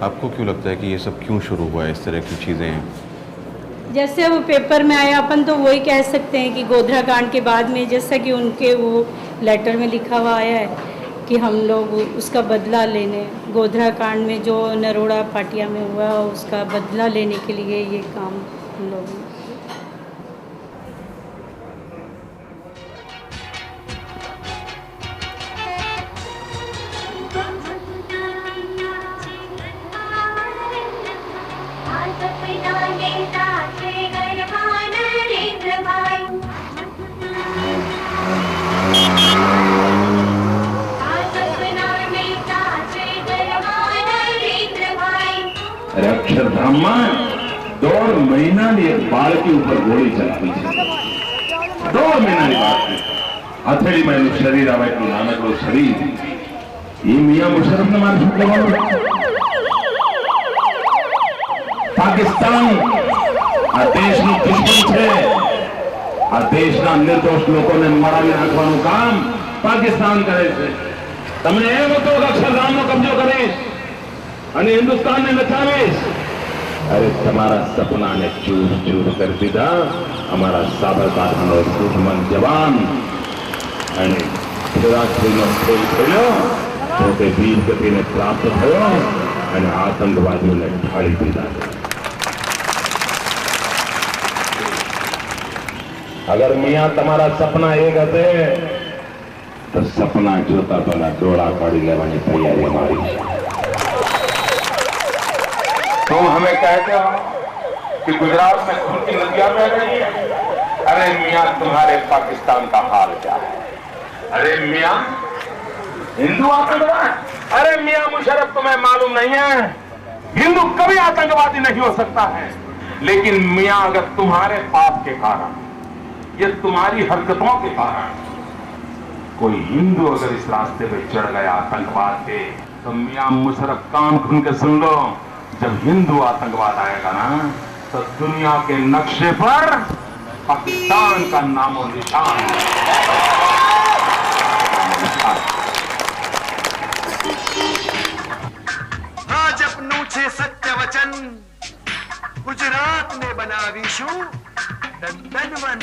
आपको क्यों लगता है कि ये सब क्यों शुरू हुआ है, इस तरह की चीज़ें? जैसे वो पेपर में आया, अपन तो वही कह सकते हैं कि गोधरा कांड के बाद में, जैसा कि उनके वो लेटर में लिखा हुआ आया है कि हम लोग उसका बदला लेने, गोधरा कांड में जो नरोड़ा पाटिया में हुआ उसका बदला लेने के लिए ये काम हम लोग ब्राह्मण 2 महीना ने एक बाल के ऊपर गोली चलावी છે 2 મહિનાની વાત છે હથેળીમાં એનું શરીર આવે એટલું નાનકડું શરીર એ મિયા મુશર્રફને મારે શું કરવાનું પાકિસ્તાન આ દેશનું દુશ્મન છે આ દેશના નિર્દોષ લોકોને મારી નાખવાનું કામ પાકિસ્તાન કરે છે તમને એમ હતો કે અક્ષરધામનો કબજો કરીશ અને હિન્દુસ્તાનને નચાવીશ અરે તમારા સપનાને ચૂર ચૂર કરી દીધા અમારા સાબરકાંઠાનો દુશ્મન જવાન અને ગુજરાતનો ખેલ ખેલ્યો પોતે વીર ગતિને પ્રાપ્ત થયો અને આતંકવાદીઓને ઢાળી દીધા अगर मियाँ तमारा सपना एक हते तो सपना जोता पहला डोला काढ़ी लेवानी तैयारी हमारी तुम हमें कहते हो कि गुजरात में खून की नदियां बह रही है अरे मियाँ तुम्हारे पाकिस्तान का हाल क्या है अरे मियाँ हिंदू आतंकवाद अरे मियाँ मुशर्रफ तुम्हें मालूम नहीं है हिंदू कभी आतंकवादी नहीं हो सकता है लेकिन मियाँ अगर तुम्हारे पाप के कारण ये तुम्हारी हरकतों के कारण कोई हिंदू अगर इस रास्ते पे चढ़ गया आतंकवाद के तो मियाँ मुशर्रफ कान खुल के सुन लो जब हिंदू आतंकवाद आएगा ना तो दुनिया के नक्शे पर पाकिस्तान का नामो निशान आज अपनों छे सत्य वचन गुजरात ने बनावीशु तन तन वन